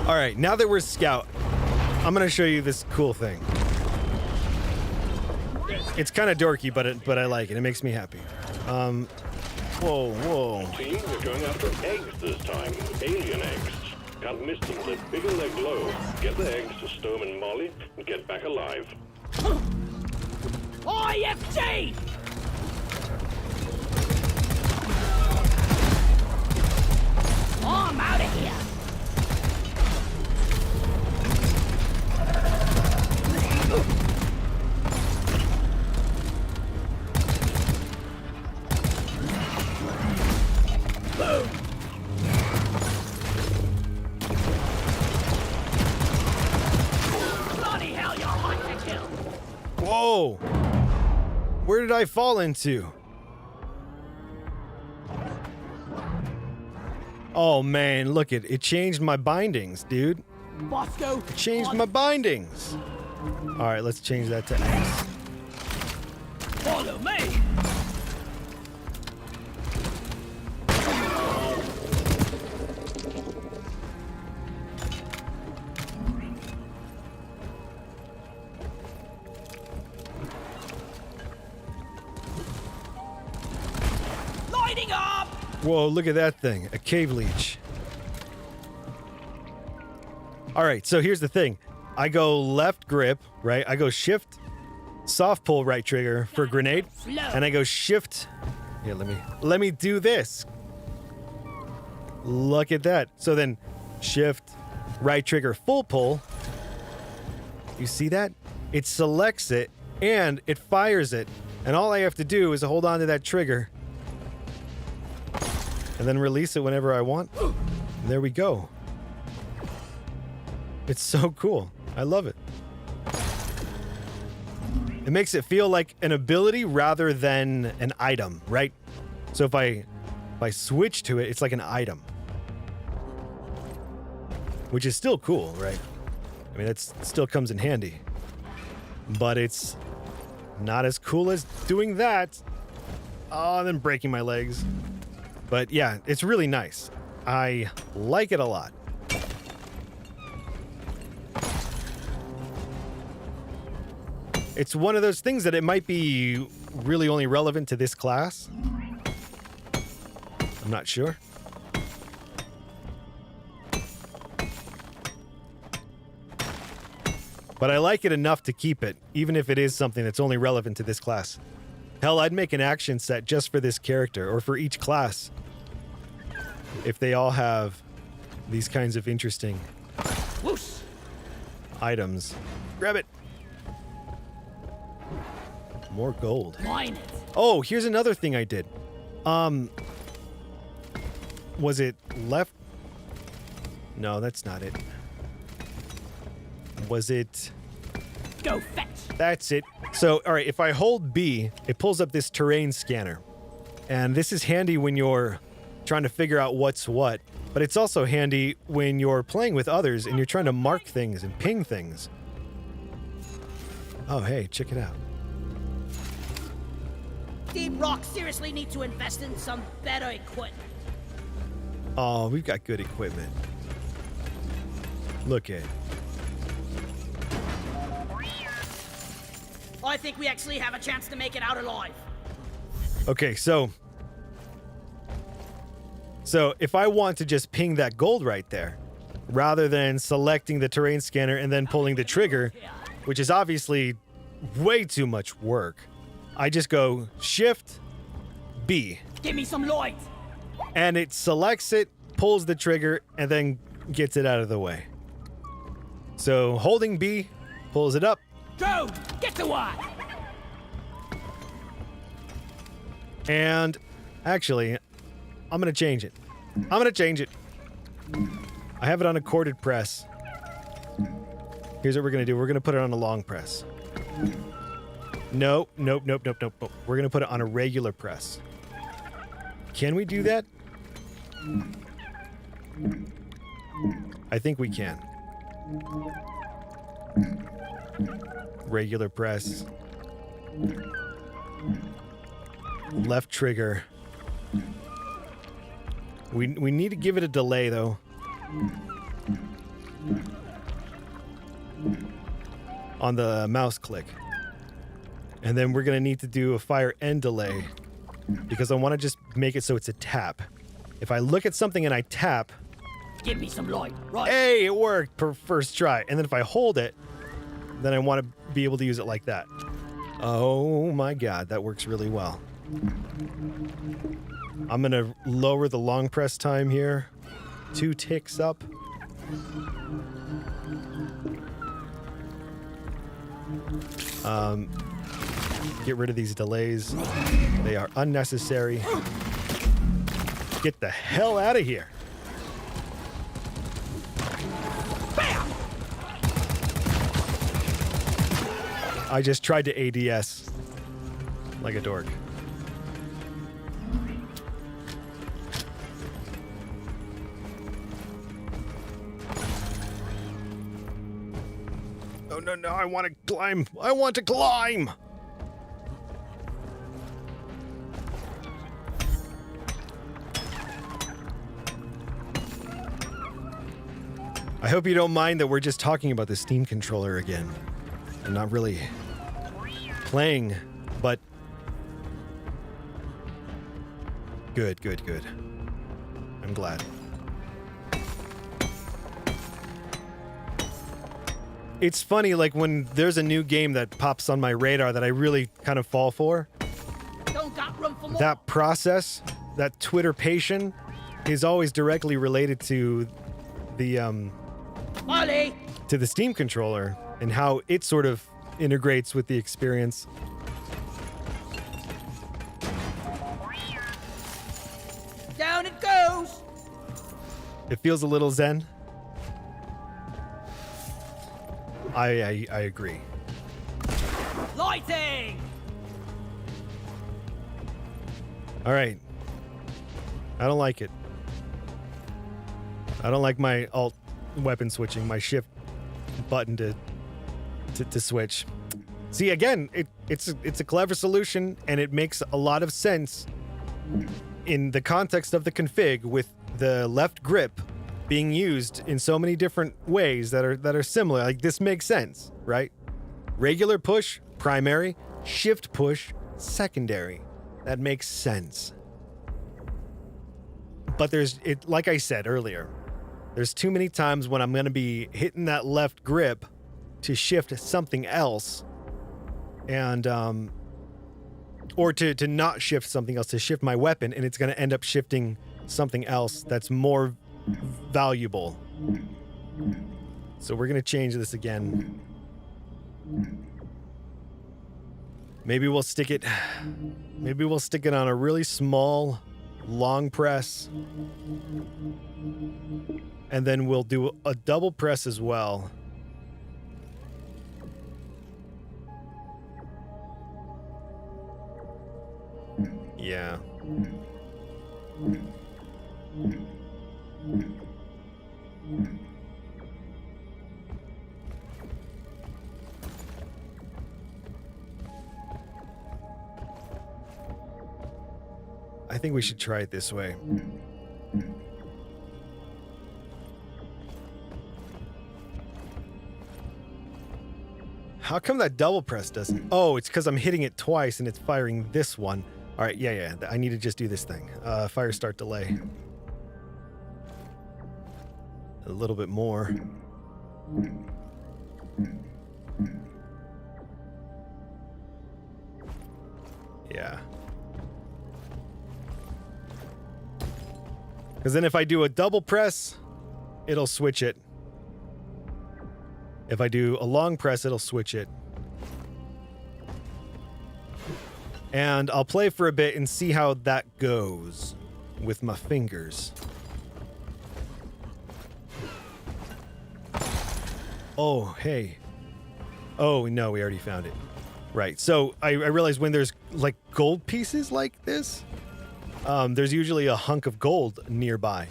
All right, now that we're Scout, I'm gonna show you this cool thing. It's kind of dorky, but I like it. It makes me happy. Whoa. Team, we're going after eggs this time. Alien eggs. Can't miss them. They're big and they glow. Get the eggs to Storm and Molly and get back alive. IFG! I'm out of here. Bloody hell, you're hot to kill. Whoa! Where did I fall into? Oh man, look it changed my bindings, dude. Bosco, It changed my bindings. All right, let's change that to X. follow me. Lighting up. Whoa, look at that thing. A cave leech. All right, so here's the thing. I go left grip, right? I go shift, soft pull right trigger for grenade, and I go shift. Here, let me do this. Look at that. So then shift, right trigger, full pull. You see that? It selects it and it fires it. And all I have to do is hold on to that trigger and then release it whenever I want. And there we go. It's so cool. I love it. It makes it feel like an ability rather than an item, right? So if I switch to it, it's like an item. Which is still cool, right? I mean, that still comes in handy. But it's not as cool as doing that. Oh, and then breaking my legs. But yeah, it's really nice. I like it a lot. It's one of those things that it might be really only relevant to this class. I'm not sure. But I like it enough to keep it, even if it is something that's only relevant to this class. Hell, I'd make an action set just for this character, or for each class. If they all have these kinds of interesting Whoosh. items. Grab it! More gold. Mine it. Oh, here's another thing I did. Was it left? No, that's not it. Was it? Go fetch. That's it. So, all right, if I hold B, it pulls up this terrain scanner. And this is handy when you're trying to figure out what's what, but it's also handy when you're playing with others and you're trying to mark things and ping things. Oh, hey, check it out. Deep Rock seriously need to invest in some better equipment. Oh, we've got good equipment. Look at it. I think we actually have a chance to make it out alive. Okay, so if I want to just ping that gold right there, rather than selecting the terrain scanner and then pulling the trigger, which is obviously way too much work, I just go Shift B. Give me some light. And it selects it, pulls the trigger, and then gets it out of the way. So holding B pulls it up. Go! Get to work! And actually, I'm going to change it. I have it on a corded press. Here's what we're going to do. We're going to put it on a long press. Nope. We're going to put it on a regular press. Can we do that? I think we can. Regular press. Left trigger. We need to give it a delay, though. On the mouse click. And then we're going to need to do a fire end delay. Because I want to just make it so it's a tap. If I look at something and I tap... Give me some light. Right. Hey, it worked per first try. And then if I hold it, then I want to be able to use it like that. Oh my god, that works really well. I'm going to lower the long press time here. 2 ticks up. Get rid of these delays. They are unnecessary. Get the hell out of here. Bam! I just tried to ADS like a dork. Oh, no, I want to climb. I want to climb. I hope you don't mind that we're just talking about the Steam controller again. I'm not really playing, but good. I'm glad. It's funny, like when there's a new game that pops on my radar that I really kind of fall for, Don't got room for more. that process, that Twitterpation, is always directly related to the Ollie! to the Steam controller and how it sort of integrates with the experience. Down it goes! It feels a little zen. I agree. Lighting! All right. I don't like it. I don't like my alt weapon switching, my shift button to switch. See, again, it's a clever solution, and it makes a lot of sense in the context of the config with the left grip being used in so many different ways that are similar. Like, this makes sense, right? Regular push, primary. Shift push, secondary. That makes sense. But like I said earlier, there's too many times when I'm going to be hitting that left grip to shift something else, and or to not shift something else, to shift my weapon, and it's going to end up shifting something else that's more valuable. So we're going to change this again. Maybe we'll stick it on a really small long press, and then we'll do a double press as well. Yeah. I think we should try it this way. How come that double press doesn't? Oh, it's because I'm hitting it twice and it's firing this one. All right, yeah. I need to just do this thing. Fire start delay. A little bit more. Yeah. Because then if I do a double press, it'll switch it. If I do a long press, it'll switch it. And I'll play for a bit and see how that goes with my fingers. Oh, hey. Oh, no, we already found it. Right, so I realized when there's like gold pieces like this, there's usually a hunk of gold nearby,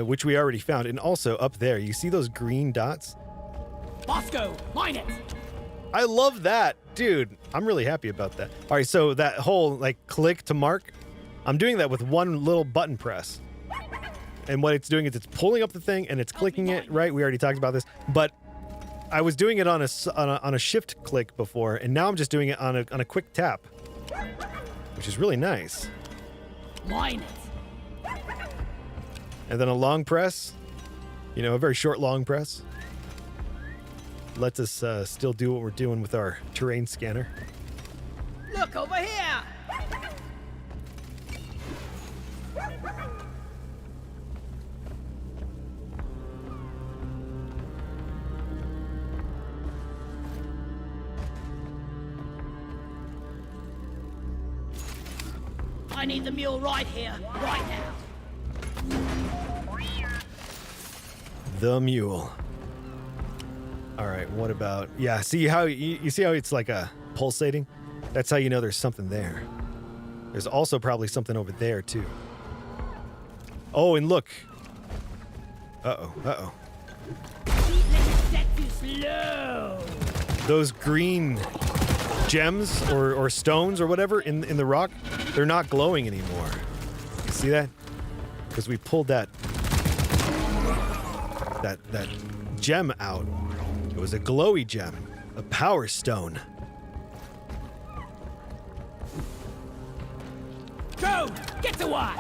which we already found. And also up there, you see those green dots? Bosco, mine it! I love that. Dude, I'm really happy about that. All right, so that whole like click to mark, I'm doing that with one little button press. And what it's doing is it's pulling up the thing and it's clicking it, right? We already talked about this. But I was doing it on a shift click before, and now I'm just doing it on a quick tap, which is really nice. Mine it! And then a long press, you know, a very short long press. Lets us still do what we're doing with our terrain scanner. Look over here! I need the mule right here, right now. The mule. All right, what about... Yeah, see how you see how it's like a pulsating? That's how you know there's something there. There's also probably something over there, too. Oh, and look. Uh-oh. Slow. Those green gems or stones or whatever in the rock, they're not glowing anymore. You see that? Because we pulled that gem out. It was a glowy gem, a power stone. Go! Get to work!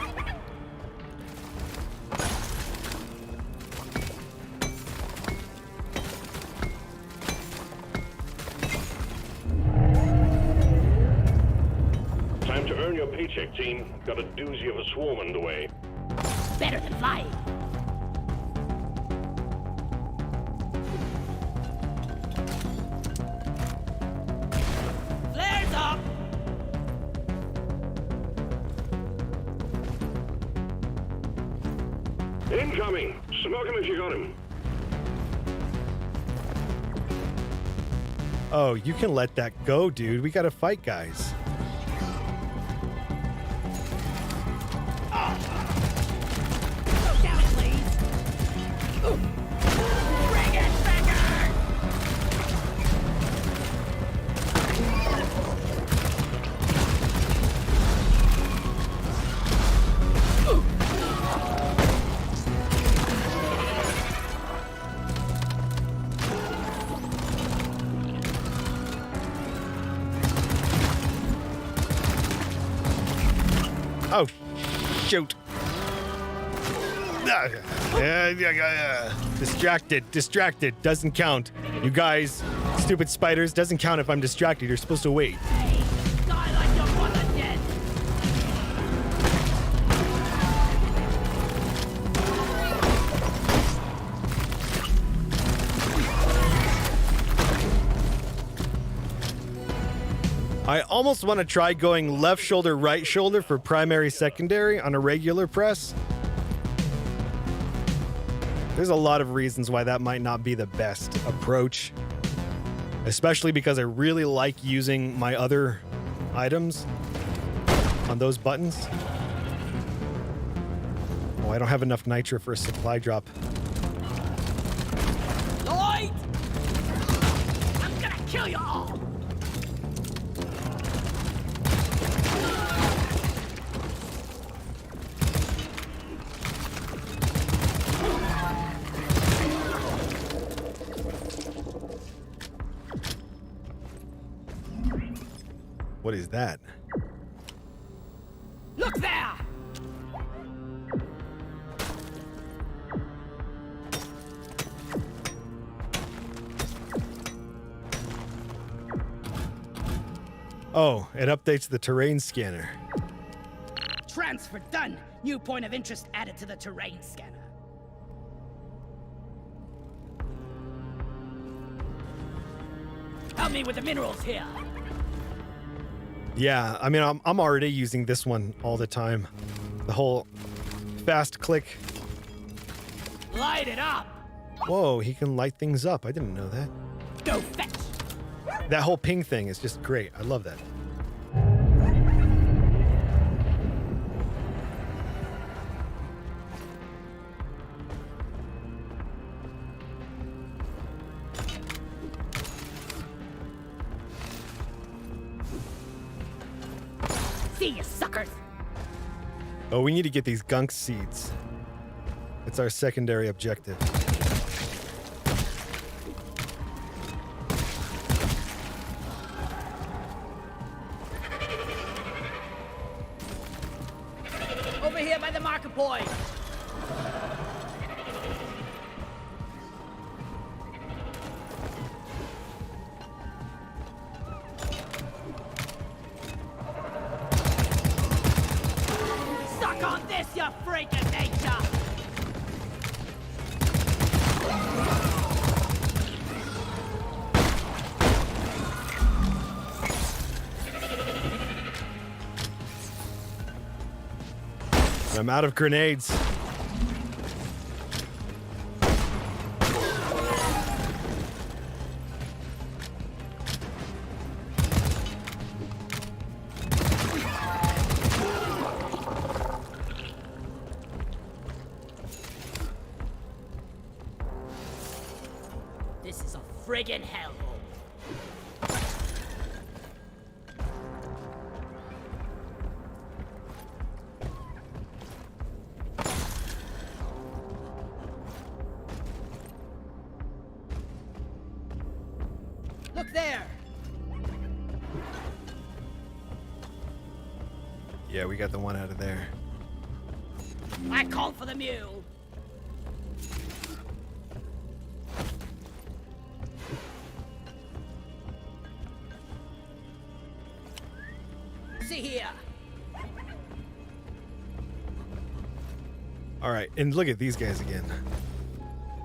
Time to earn your paycheck, team. Got a doozy of a swarm underway. Better than flying. Flares up! Incoming! Smoke him if you got him. Oh, you can let that go, dude. We gotta fight, guys. Look out, please! Bring it, Becker! Oh, shoot. Distracted. Doesn't count. You guys, stupid spiders, doesn't count if I'm distracted. You're supposed to wait. Hey, die like your mother dead. I almost want to try going left shoulder, right shoulder for primary, secondary on a regular press. There's a lot of reasons why that might not be the best approach, especially because I really like using my other items on those buttons. Oh, I don't have enough nitro for a supply drop. Lloyd! I'm gonna kill you all! What is that? Look there! Oh, it updates the terrain scanner. Transfer done. New point of interest added to the terrain scanner. Help me with the minerals here. Yeah, I mean, I'm already using this one all the time. The whole fast click. Light it up. Whoa, he can light things up. I didn't know that. Go fetch. That whole ping thing is just great. I love that. See you, suckers. Oh, we need to get these gunk seeds. It's our secondary objective. Over here by the marker point. Suck on this, you freak of nature! I'm out of grenades. This is a friggin' hellhole. Look there! Yeah, we got the one out of there. I called for the mule. See here. All right, and look at these guys again.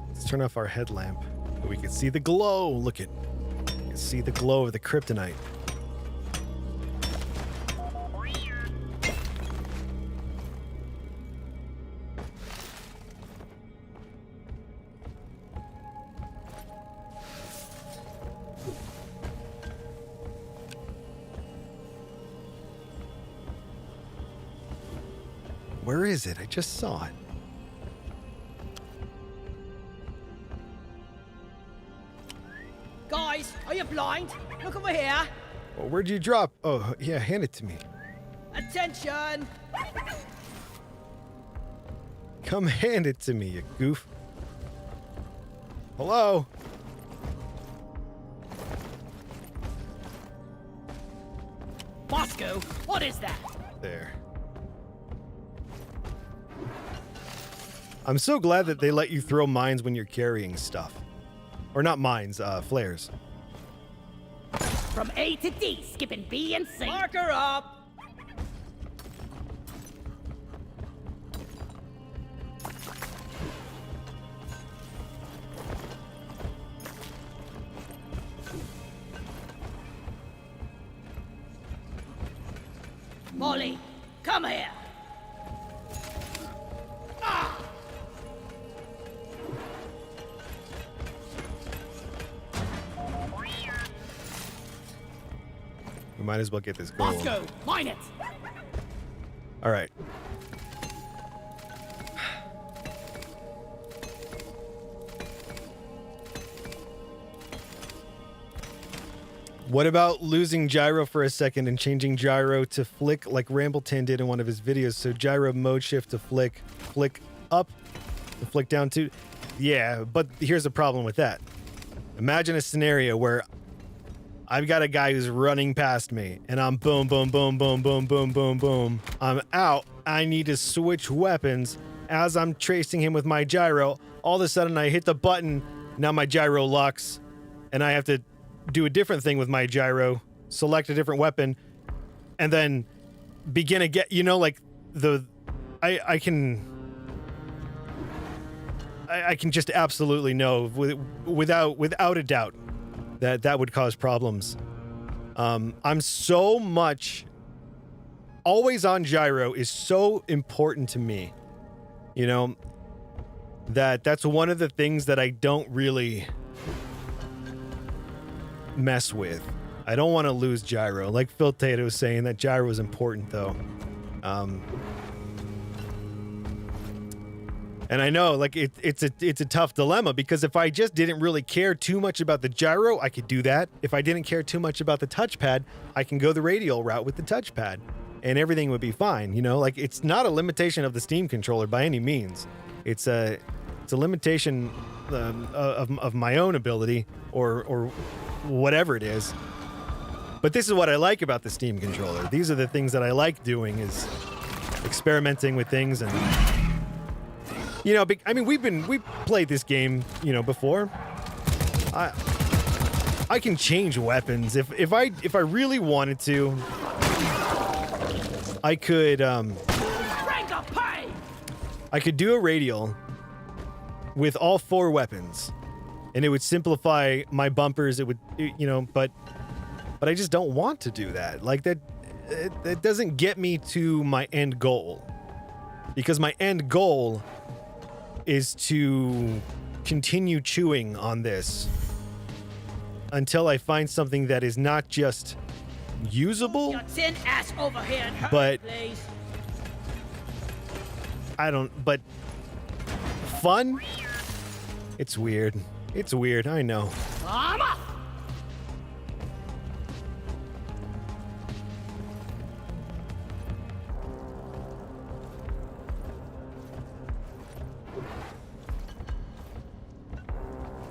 Let's turn off our headlamp so we can see the glow. Look at, you can see the glow of the kryptonite. Where is it? I just saw it. Guys, are you blind? Look over here. Well, where'd you drop? Oh, yeah, hand it to me. Attention! Come hand it to me, you goof. Hello? Moscow, what is that? There. I'm so glad that they let you throw mines when you're carrying stuff. Or not mines, flares. From A to D, skipping B and C. Marker up! Molly, come here! Ah! We might as well get this gold. Moscow, mine it! All right. What about losing gyro for a second and changing gyro to flick like Rambleton did in one of his videos? So gyro mode shift to flick up, to flick down to... Yeah, but here's the problem with that. Imagine a scenario where I've got a guy who's running past me and I'm boom, boom, boom, boom, boom, boom, boom, boom. I'm out. I need to switch weapons. As I'm tracing him with my gyro, all of a sudden I hit the button. Now my gyro locks and I have to do a different thing with my gyro, select a different weapon, and then begin again. You know, like I can just absolutely know without a doubt that would cause problems. I'm so much always on gyro is so important to me, you know, that's one of the things that I don't really mess with. I don't want to lose gyro. Like Phil Tato was saying, that gyro is important though. And I know, like, it's a tough dilemma, because if I just didn't really care too much about the gyro, I could do that. If I didn't care too much about the touchpad, I can go the radial route with the touchpad and everything would be fine. You know, like, it's not a limitation of the Steam controller by any means. It's a limitation of my own ability or whatever it is. But this is what I like about the Steam controller. These are the things that I like doing, is experimenting with things. And you know, I mean, we've played this game, you know, before. I can change weapons if I really wanted to. I could do a radial with all 4 weapons, and it would simplify my bumpers. It would, you know, but I just don't want to do that. Like, that doesn't get me to my end goal, because my end goal is to continue chewing on this until I find something that is not just usable, Your tin ass over here and hurry, but please. but fun? It's weird. It's weird, I know. I'm off.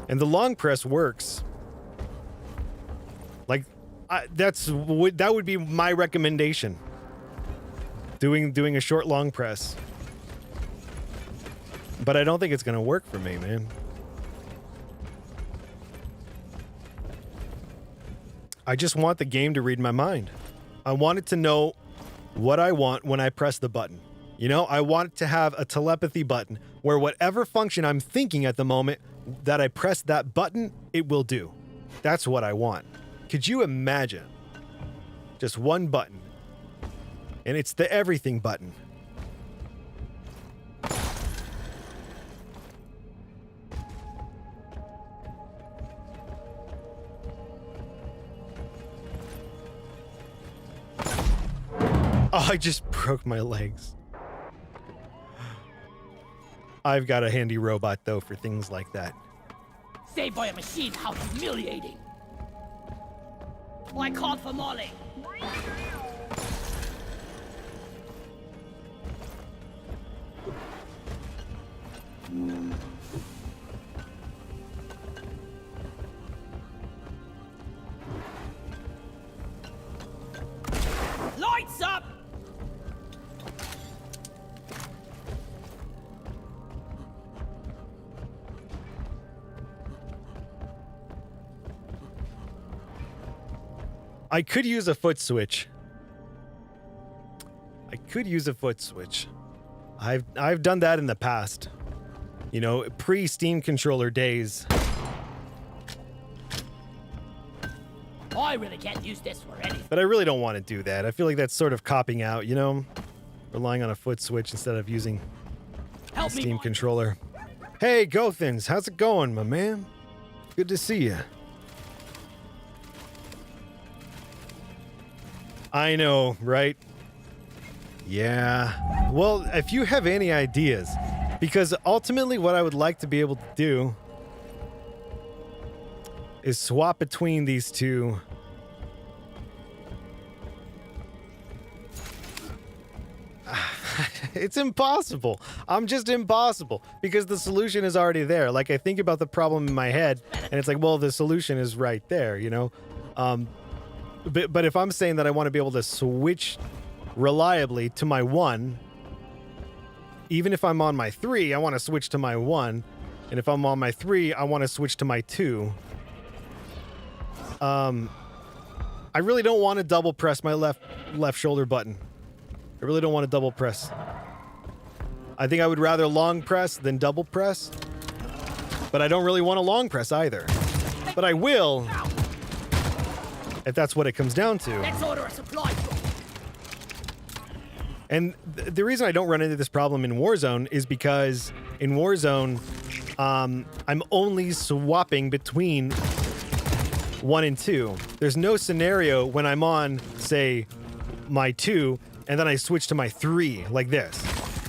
And the long press works. Like, that would be my recommendation. Doing a short long press. But I don't think it's gonna work for me, man. I just want the game to read my mind. I want it to know what I want when I press the button. You know, I want it to have a telepathy button where whatever function I'm thinking at the moment that I press that button, it will do. That's what I want. Could you imagine? Just one button. And it's the everything button. Oh, I just broke my legs. I've got a handy robot, though, for things like that. Saved by a machine, how humiliating. I called for Molly. Lights up! I could use a foot switch. I've done that in the past. You know, pre-Steam controller days. I really can't use this for anything. But I really don't want to do that. I feel like that's sort of copping out, you know? Relying on a foot switch instead of using the Steam controller. Hey, Gothins, how's it going, my man? Good to see you. I know, right? Yeah. Well, if you have any ideas, because ultimately what I would like to be able to do is swap between these two. It's impossible. I'm just impossible because the solution is already there. Like, I think about the problem in my head and it's like, well, the solution is right there, you know? But if I'm saying that I want to be able to switch reliably to my 1, even if I'm on my 3, I want to switch to my 1. And if I'm on my 3, I want to switch to my 2. I really don't want to double press my left shoulder button. I really don't want to double press. I think I would rather long press than double press. But I don't really want to long press either. But I will, if that's what it comes down to. Let's order a supply drop. And the reason I don't run into this problem in Warzone is because in Warzone, I'm only swapping between 1 and 2. There's no scenario when I'm on, say, my 2, and then I switch to my 3, like this,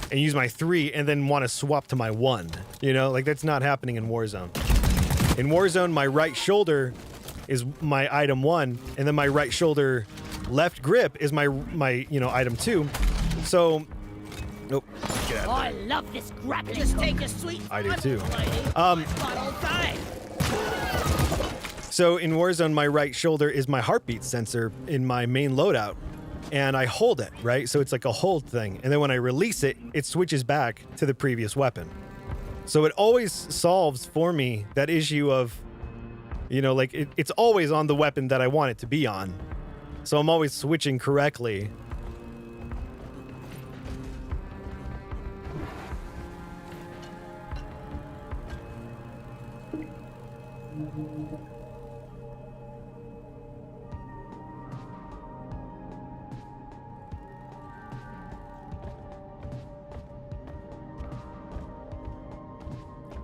and use my 3, and then want to swap to my 1. You know, like, that's not happening in Warzone. In Warzone, my right shoulder is my item 1, and then my right shoulder left grip is my you know, item 2. So, nope, get out of there. I love this grappling. Just take a sweet. I do too. All So in Warzone, my right shoulder is my heartbeat sensor in my main loadout, and I hold it, right? So it's like a hold thing, and then when I release it, it switches back to the previous weapon. So it always solves for me that issue of, you know, like it's always on the weapon that I want it to be on. So I'm always switching correctly.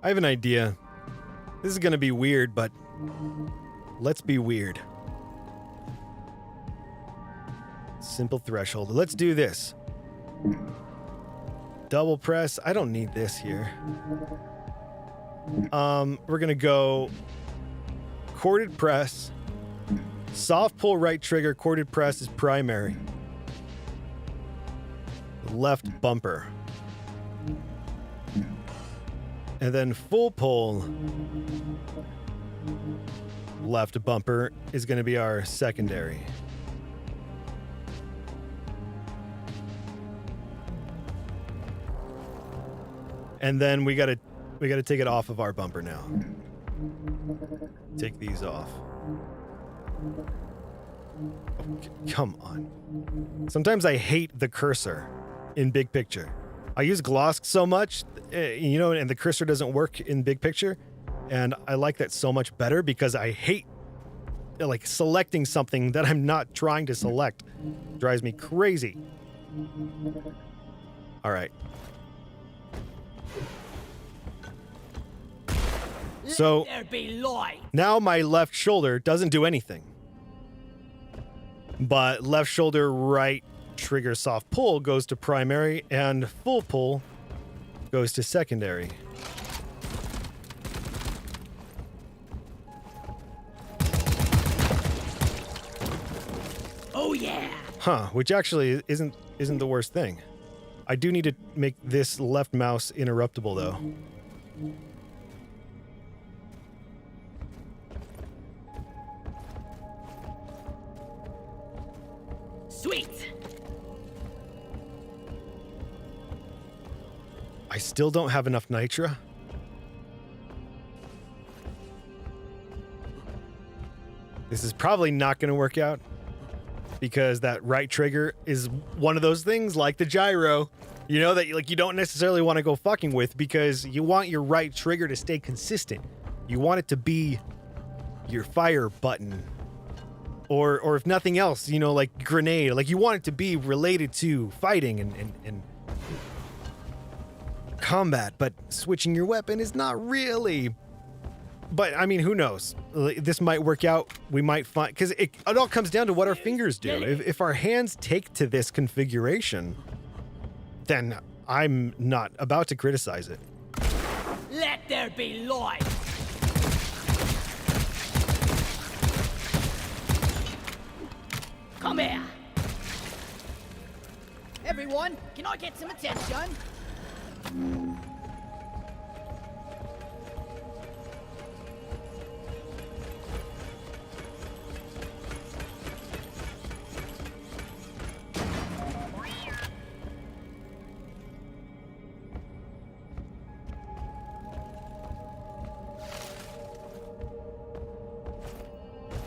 I have an idea. This is going to be weird, but let's be weird. Simple threshold. Let's do this. Double press. I don't need this here. We're going to go corded press. Soft pull right trigger. Corded press is primary. Left bumper. And then full pull left bumper is going to be our secondary. And then we got to take it off of our bumper now. Take these off. Okay, come on. Sometimes I hate the cursor in big picture. I use gloss so much, you know, and the cursor doesn't work in big picture. And I like that so much better because I hate, like, selecting something that I'm not trying to select. Drives me crazy. All right. So now my left shoulder doesn't do anything. But left shoulder right trigger soft pull goes to primary and full pull goes to secondary. Oh yeah. Huh, which actually isn't the worst thing. I do need to make this left mouse interruptible though. Sweet. I still don't have enough nitra. This is probably not going to work out. because that right trigger is one of those things like the gyro, you know, that you don't necessarily want to go fucking with because you want your right trigger to stay consistent. You want it to be your fire button. Or if nothing else, you know, like grenade, like you want it to be related to fighting and combat, but switching your weapon is not really. But I mean, who knows? This might work out. We might find, because it all comes down to what our fingers do. If our hands take to this configuration, then I'm not about to criticize it. Let there be light. Come here. Everyone, can I get some attention?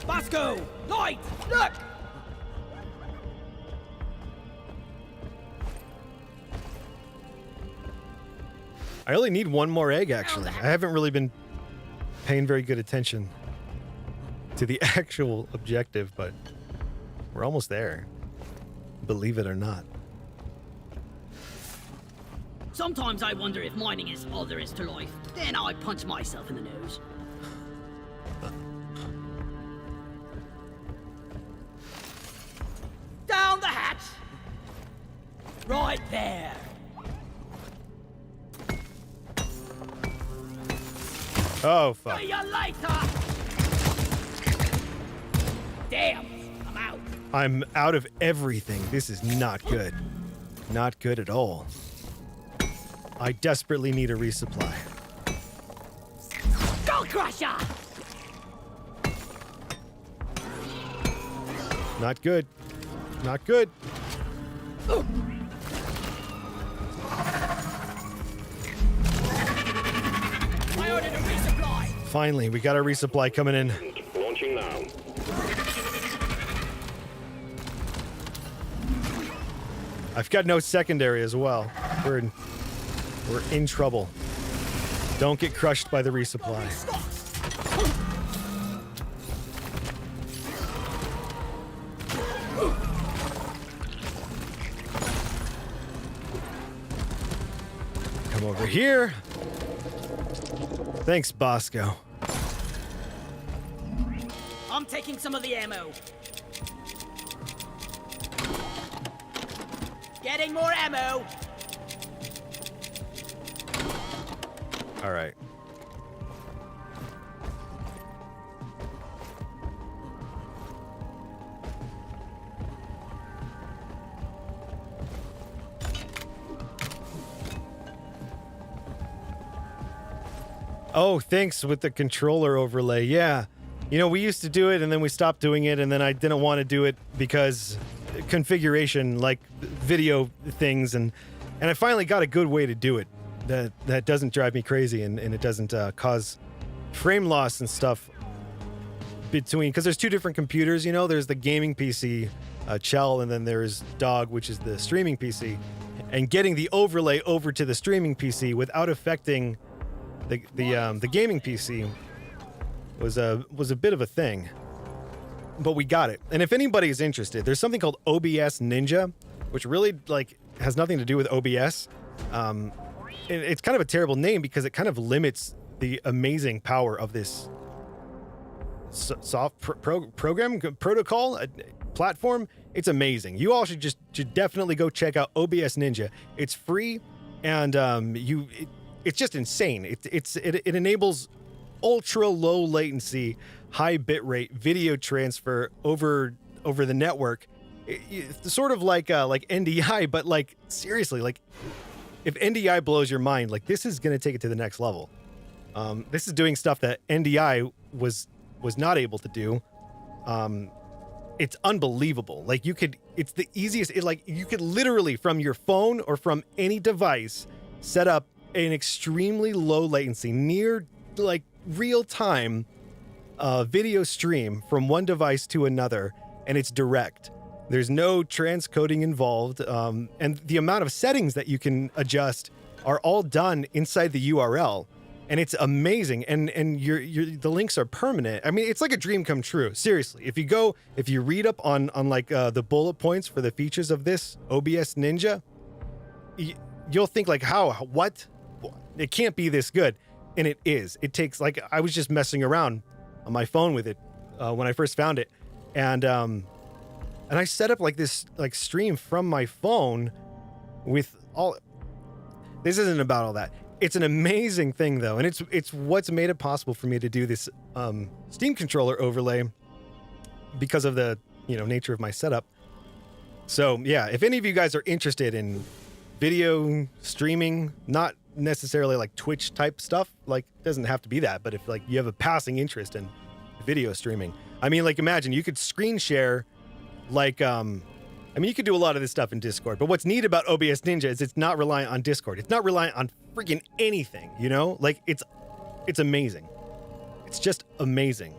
Bosco! Light! Look! I only need one more egg, actually. I haven't really been paying very good attention to the actual objective, but we're almost there. Believe it or not. Sometimes I wonder if mining is all there is to life. Then I punch myself in the nose. Down the hatch! Right there! Oh, fuck. See you later! Damn, I'm out. I'm out of everything. This is not good. Not good at all. I desperately need a resupply. Skull Crusher! Not good. Not good. I ordered a resupply. Finally, we got our resupply coming in. Launching now. I've got no secondary as well. We're in trouble. Don't get crushed by the resupply. Come over here. Thanks, Bosco. I'm taking some of the ammo. Getting more ammo. All right. Oh, thanks with the controller overlay. Yeah. You know, we used to do it and then we stopped doing it and then I didn't want to do it because configuration, like video things, and I finally got a good way to do it that doesn't drive me crazy and it doesn't cause frame loss and stuff between, because there's two different computers, you know, there's the gaming PC, Chell, and then there's Dog, which is the streaming PC, and getting the overlay over to the streaming PC without affecting the gaming PC was a bit of a thing, but we got it. And if anybody is interested, there's something called OBS Ninja, which really has nothing to do with OBS. It's kind of a terrible name because it kind of limits the amazing power of this protocol platform. It's amazing. You all should definitely go check out OBS Ninja. It's free, and it's just insane. It enables ultra low latency, high bitrate video transfer over the network. It's sort of like NDI, but like seriously, like if NDI blows your mind, like this is gonna take it to the next level. This is doing stuff that NDI was not able to do. It's unbelievable. Like it's the easiest. You could literally from your phone or from any device set up an extremely low latency, near like real time video stream from one device to another, and it's direct. There's no transcoding involved, and the amount of settings that you can adjust are all done inside the URL, and it's amazing. And the links are permanent. I mean, it's like a dream come true. Seriously, if you read up on like the bullet points for the features of this OBS Ninja, you'll think like, what? It can't be this good, and it is. It takes, like, I was just messing around on my phone with it when I first found it, and I set up like this like stream from my phone with all. This isn't about all that. It's an amazing thing though, and it's what's made it possible for me to do this Steam controller overlay because of the nature of my setup. So yeah, if any of you guys are interested in video streaming, not necessarily like Twitch type stuff, like it doesn't have to be that, but if like you have a passing interest in video streaming, I mean, like imagine you could screen share. Like, I mean, you could do a lot of this stuff in Discord, but what's neat about OBS Ninja is it's not reliant on Discord. It's not reliant on freaking anything, Like, it's amazing. It's just amazing.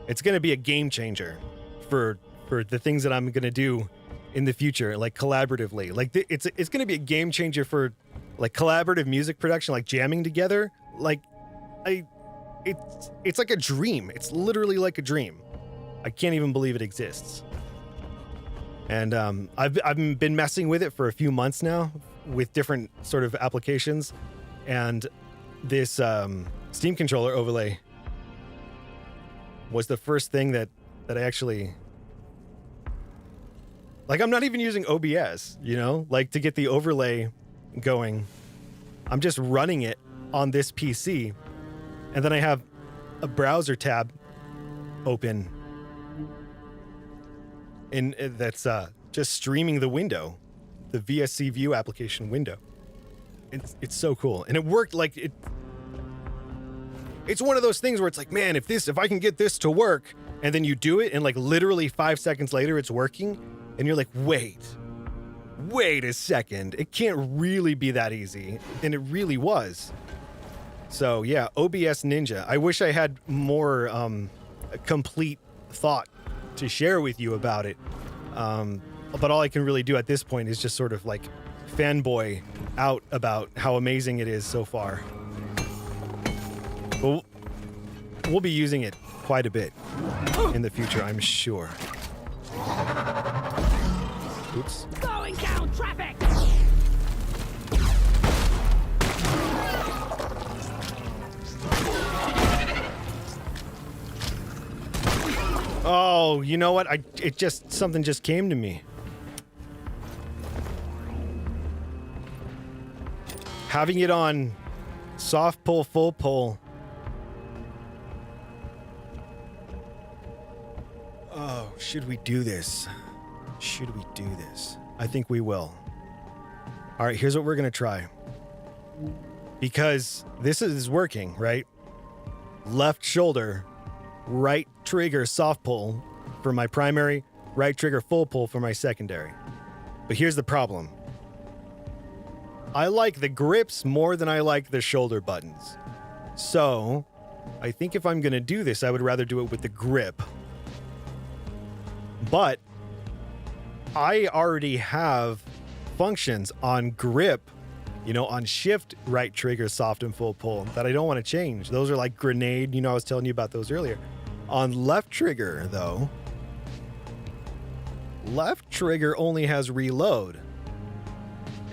It's going to be a game changer for the things that I'm going to do in the future, like collaboratively. Like, it's going to be a game changer for, like, collaborative music production, like jamming together. Like, it's like a dream. It's literally like a dream. I can't even believe it exists. And I've been messing with it for a few months now with different sort of applications, and this Steam controller overlay was the first thing that I actually, like, I'm not even using OBS, like to get the overlay going. I'm just running it on this PC, and then I have a browser tab open. And that's just streaming the window, the VSC view application window. It's so cool, and it worked like it. It's one of those things where it's like, man, if I can get this to work, and then you do it, and like literally 5 seconds later it's working, and you're like, wait a second, it can't really be that easy, and it really was. So yeah, OBS Ninja. I wish I had more complete thought to share with you about it, but all I can really do at this point is just sort of like fanboy out about how amazing it is so far. But we'll be using it quite a bit in the future, I'm sure. Oops. Slowing down traffic! Oh, you know what? Something just came to me. Having it on soft pull, full pull. Oh, should we do this? I think we will. All right, here's what we're going to try. Because this is working, right? Left shoulder, right trigger soft pull for my primary, right trigger full pull for my secondary. But here's the problem. I like the grips more than I like the shoulder buttons. So, I think if I'm going to do this, I would rather do it with the grip. But I already have functions on grip, on shift right trigger soft and full pull that I don't want to change. Those are like grenade, I was telling you about those earlier. On left trigger, though, left trigger only has reload.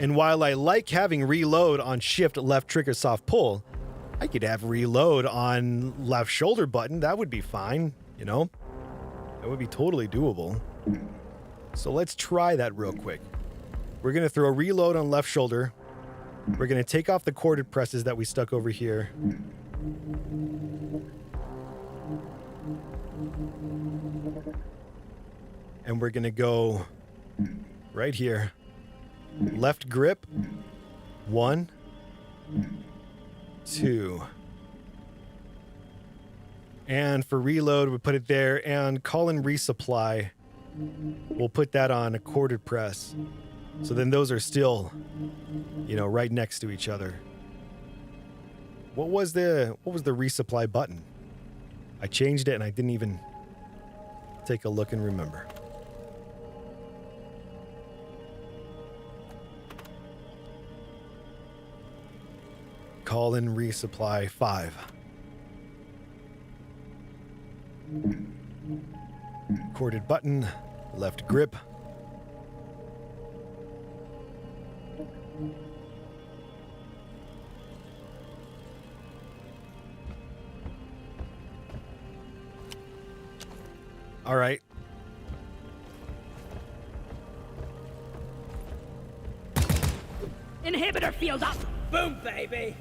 And while I like having reload on shift left trigger soft pull, I could have reload on left shoulder button. That would be fine, That would be totally doable. So let's try that real quick. We're going to throw reload on left shoulder. We're going to take off the corded presses that we stuck over here. And we're going to go right here. Left grip. 1, 2. And for reload, we put it there. And call in resupply. We'll put that on a corded press. So then those are still, right next to each other. What was the resupply button? I changed it and I didn't even take a look and remember. Call in resupply 5. Corded button, left grip. All right. Inhibitor field up! Boom, baby!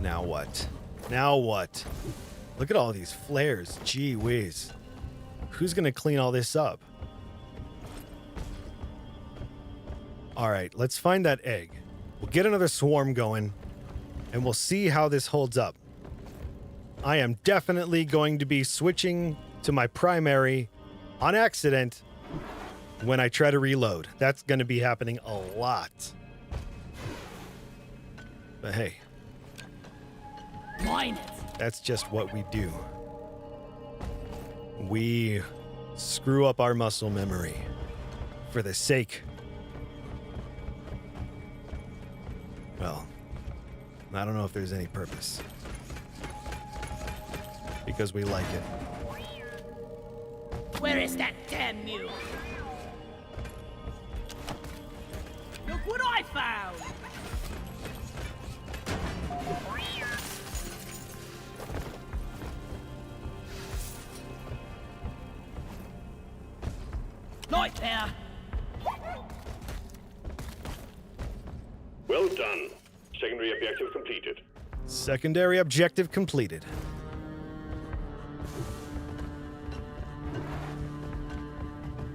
Now what? Now what? Look at all these flares. Gee whiz. Who's gonna clean all this up? All right, let's find that egg. We'll get another swarm going, and we'll see how this holds up. I am definitely going to be switching to my primary on accident when I try to reload. That's going to be happening a lot. But hey, Mine it! that's just what we do. We screw up our muscle memory for the sake, well, I don't know if there's any purpose. Because we like it. Where is that damn mule? Look what I found! Light there! Well done. Secondary objective completed. Secondary objective completed.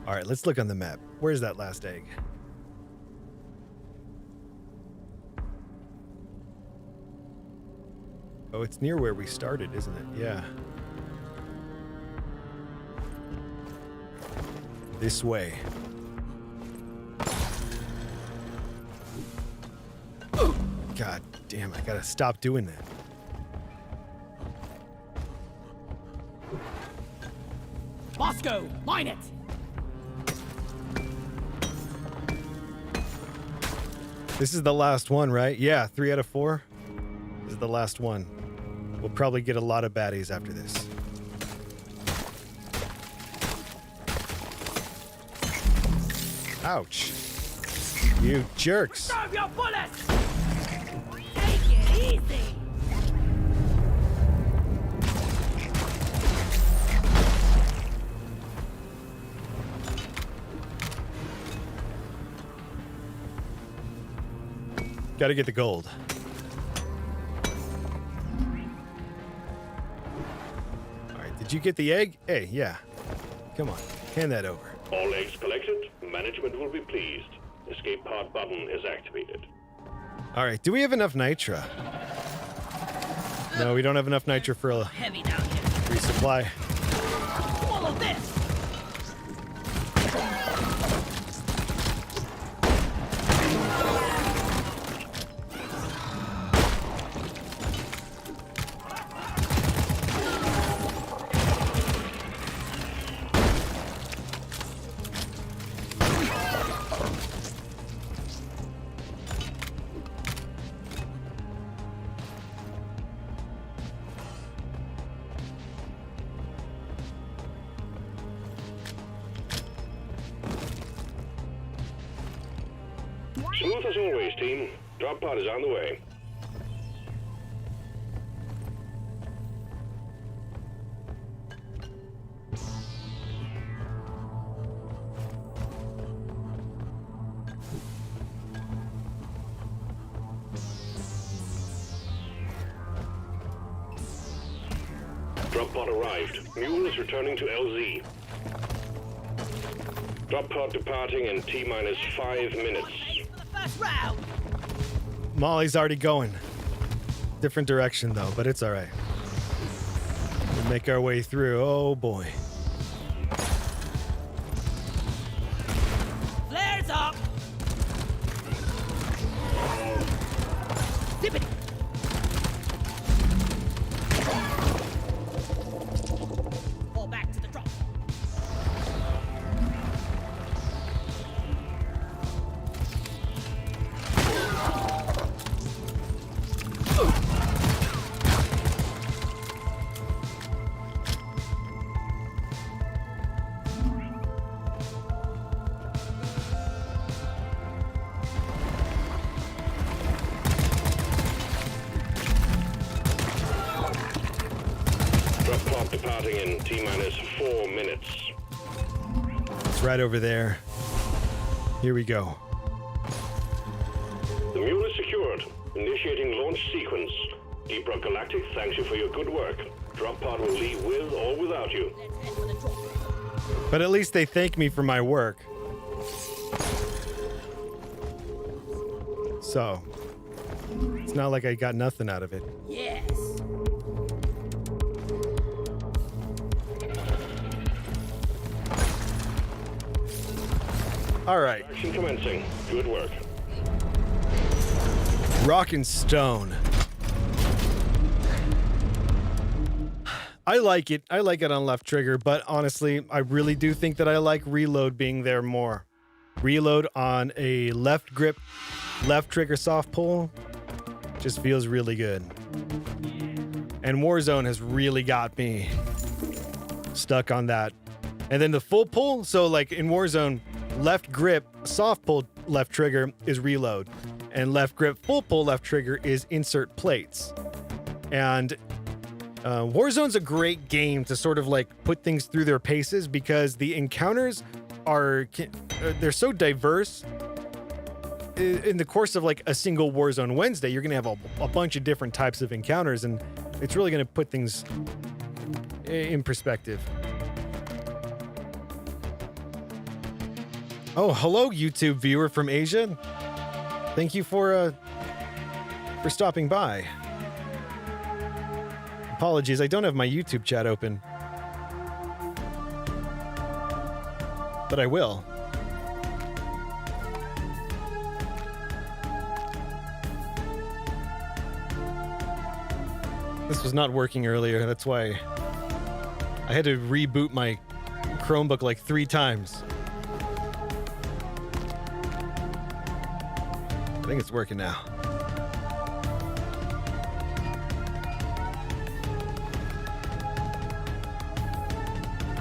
All right, let's look on the map. Where's that last egg? Oh, it's near where we started, isn't it? Yeah. This way. God damn, I gotta stop doing that. Bosco, mine it! This is the last one, right? Yeah, 3 out of 4. This is the last one. We'll probably get a lot of baddies after this. Ouch. You jerks. Serve your bullets! Take it easy! Gotta get the gold. Alright, did you get the egg? Hey, yeah. Come on, hand that over. All eggs collected. Management will be pleased. Escape pod button is activated. Alright, do we have enough nitra? No, we don't have enough nitra for a Heavy down here. resupply. Swallow this! Smooth as always, team. Drop pod is on the way. Drop pod arrived. Mule is returning to LZ. Drop pod departing in T-minus 5 minutes. Ready for the first round! Molly's already going. Different direction though, but it's alright. We'll make our way through. Oh boy. Flares up! Zip it! Departing in T-minus 4 minutes. It's right over there. Here we go. The mule is secured. Initiating launch sequence. Deep Rock Galactic thanks you for your good work. Drop pod will leave with or without you. Let's head for the drop. But at least they thank me for my work. So, it's not like I got nothing out of it. Yes. All right. Action commencing. Good work. Rock and Stone. I like it. I like it on left trigger, but honestly, I really do think that I like reload being there more. Reload on a left grip, left trigger soft pull just feels really good. And Warzone has really got me stuck on that. And then the full pull, so like in Warzone, left grip, soft pull left trigger is reload. And left grip, full pull left trigger is insert plates. And Warzone's a great game to sort of like put things through their paces because the encounters they're so diverse. In the course of like a single Warzone Wednesday, you're going to have a bunch of different types of encounters, and it's really going to put things in perspective. Oh, hello, YouTube viewer from Asia. Thank you for stopping by. Apologies, I don't have my YouTube chat open. But I will. This was not working earlier, that's why I had to reboot my Chromebook like 3 times. I think it's working now.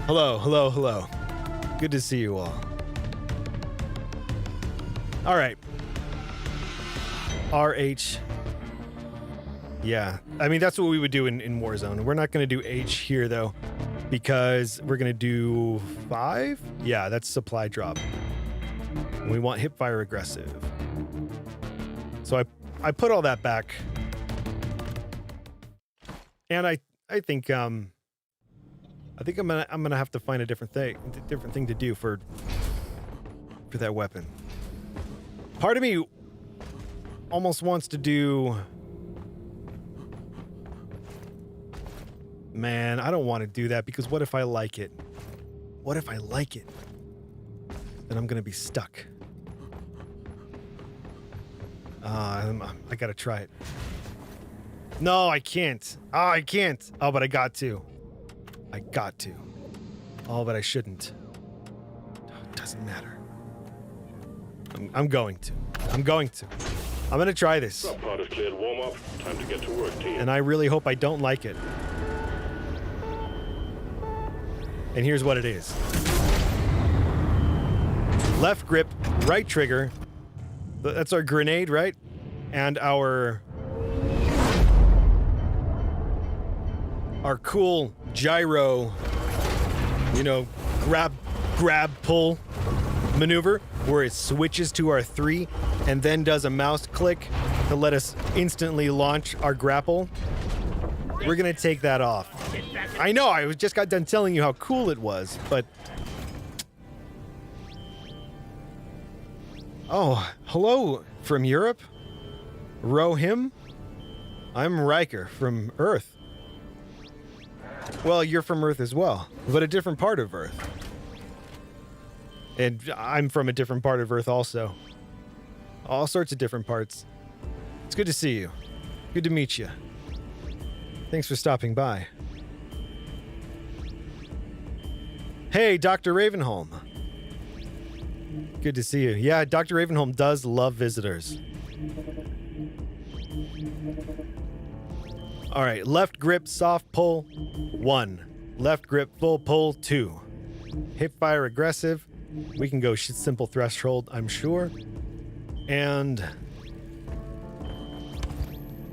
Hello, hello, hello. Good to see you all. All right. RH. Yeah. I mean, that's what we would do in Warzone. We're not going to do H here, though, because we're going to do 5? Yeah, that's supply drop. And we want hipfire aggressive. So I put all that back. And I think I'm gonna have to find a different thing to do for that weapon. Part of me almost wants to do. Man, I don't want to do that because what if I like it? What if I like it? Then I'm gonna be stuck. I gotta try it. No, I can't. I can't. Oh, but I got to. I got to. Oh, but I shouldn't. It doesn't matter. I'm going to. I'm going to try this. Drop pod is cleared. Warm up. Time to get to work, team. And I really hope I don't like it. And here's what it is. Left grip, right trigger. That's our grenade, right? And our cool gyro, grab, pull maneuver where it switches to our 3 and then does a mouse click to let us instantly launch our grapple. We're gonna take that off. I know, I just got done telling you how cool it was, but... Oh, hello from Europe? Rohim? I'm Ryker from Earth. Well, you're from Earth as well, but a different part of Earth. And I'm from a different part of Earth also. All sorts of different parts. It's good to see you. Good to meet you. Thanks for stopping by. Hey, Dr. Ravenholm. Good to see you. Yeah, Dr. Ravenholm does love visitors. All right, left grip, soft pull, 1. Left grip, full pull, 2. Hip fire aggressive. We can go simple threshold, I'm sure. And...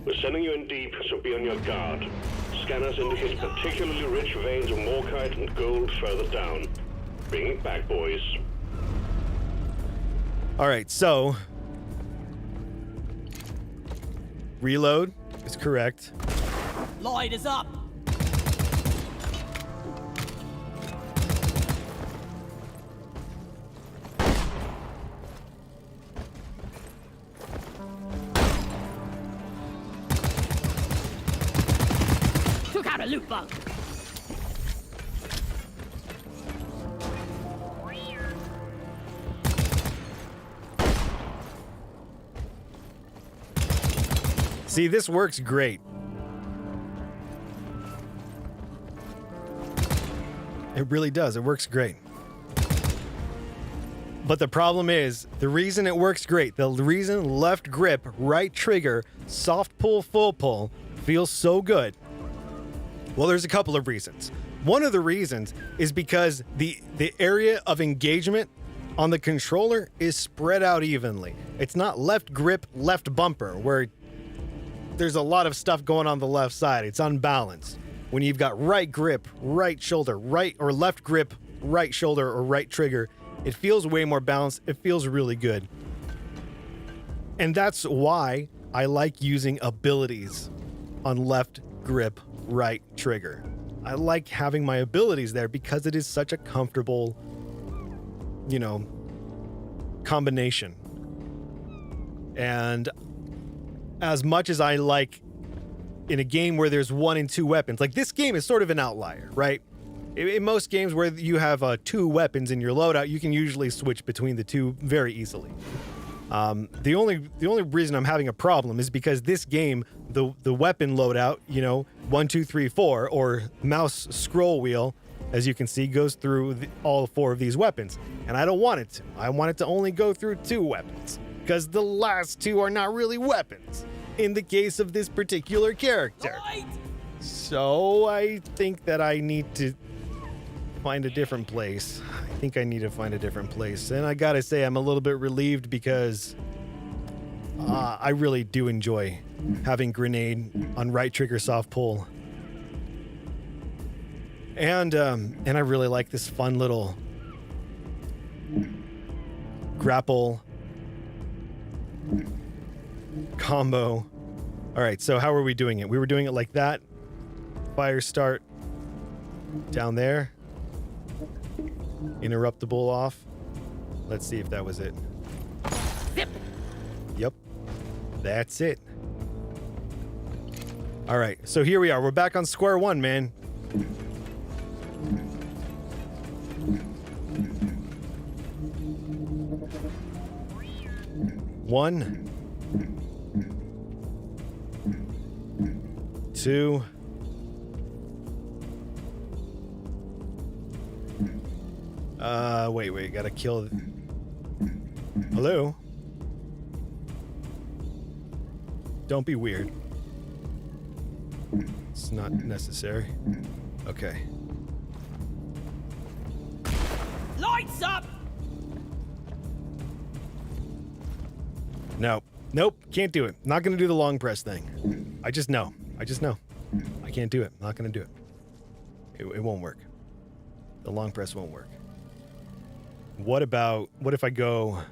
We're sending you in deep, so be on your guard. scanners indicate particularly rich veins of morkite and gold further down. Bring it back, boys. All right, so reload is correct. Light is up. Took out a loot bug. See, this works great. It really does. It works great. But the problem is, the reason it works great, the reason left grip, right trigger, soft pull, full pull feels so good, well, there's a couple of reasons. One of the reasons is because the area of engagement on the controller is spread out evenly. It's not left grip, left bumper, where there's a lot of stuff going on the left side. It's unbalanced. When you've got right grip, right shoulder, right or left grip, right shoulder or right trigger, it feels way more balanced. It feels really good. And that's why I like using abilities on left grip, right trigger. I like having my abilities there because it is such a comfortable, you know, combination. And as much as I like in a game where there's 1 and 2 weapons, like this game is sort of an outlier, right? In most games where you have 2 weapons in your loadout, you can usually switch between the two very easily. The only reason I'm having a problem is because this game, the weapon loadout, you know, 1, 2, 3, 4, or mouse scroll wheel, as you can see, goes through all 4 of these weapons, and I don't want it to. I want it to only go through 2 weapons, because the last 2 are not really weapons in the case of this particular character. Light. So I think that I need to find a different place. I think I need to find a different place. And I gotta say, I'm a little bit relieved because I really do enjoy having grenade on right trigger soft pull. And I really like this fun little grapple combo. All right, so how are we doing it? We were doing it like that. Fire start down there. Interrupt the bull off. Let's see if that was it. Zip. Yep. That's it. All right, so here we are. We're back on square one, man. One. 2. Wait, gotta kill. Hello? Don't be weird. It's not necessary. Okay. Lights up. No. Nope, can't do it. Not gonna do the long press thing. I just know. I can't do it. Not gonna do it. It won't work. The long press won't work. What if I go...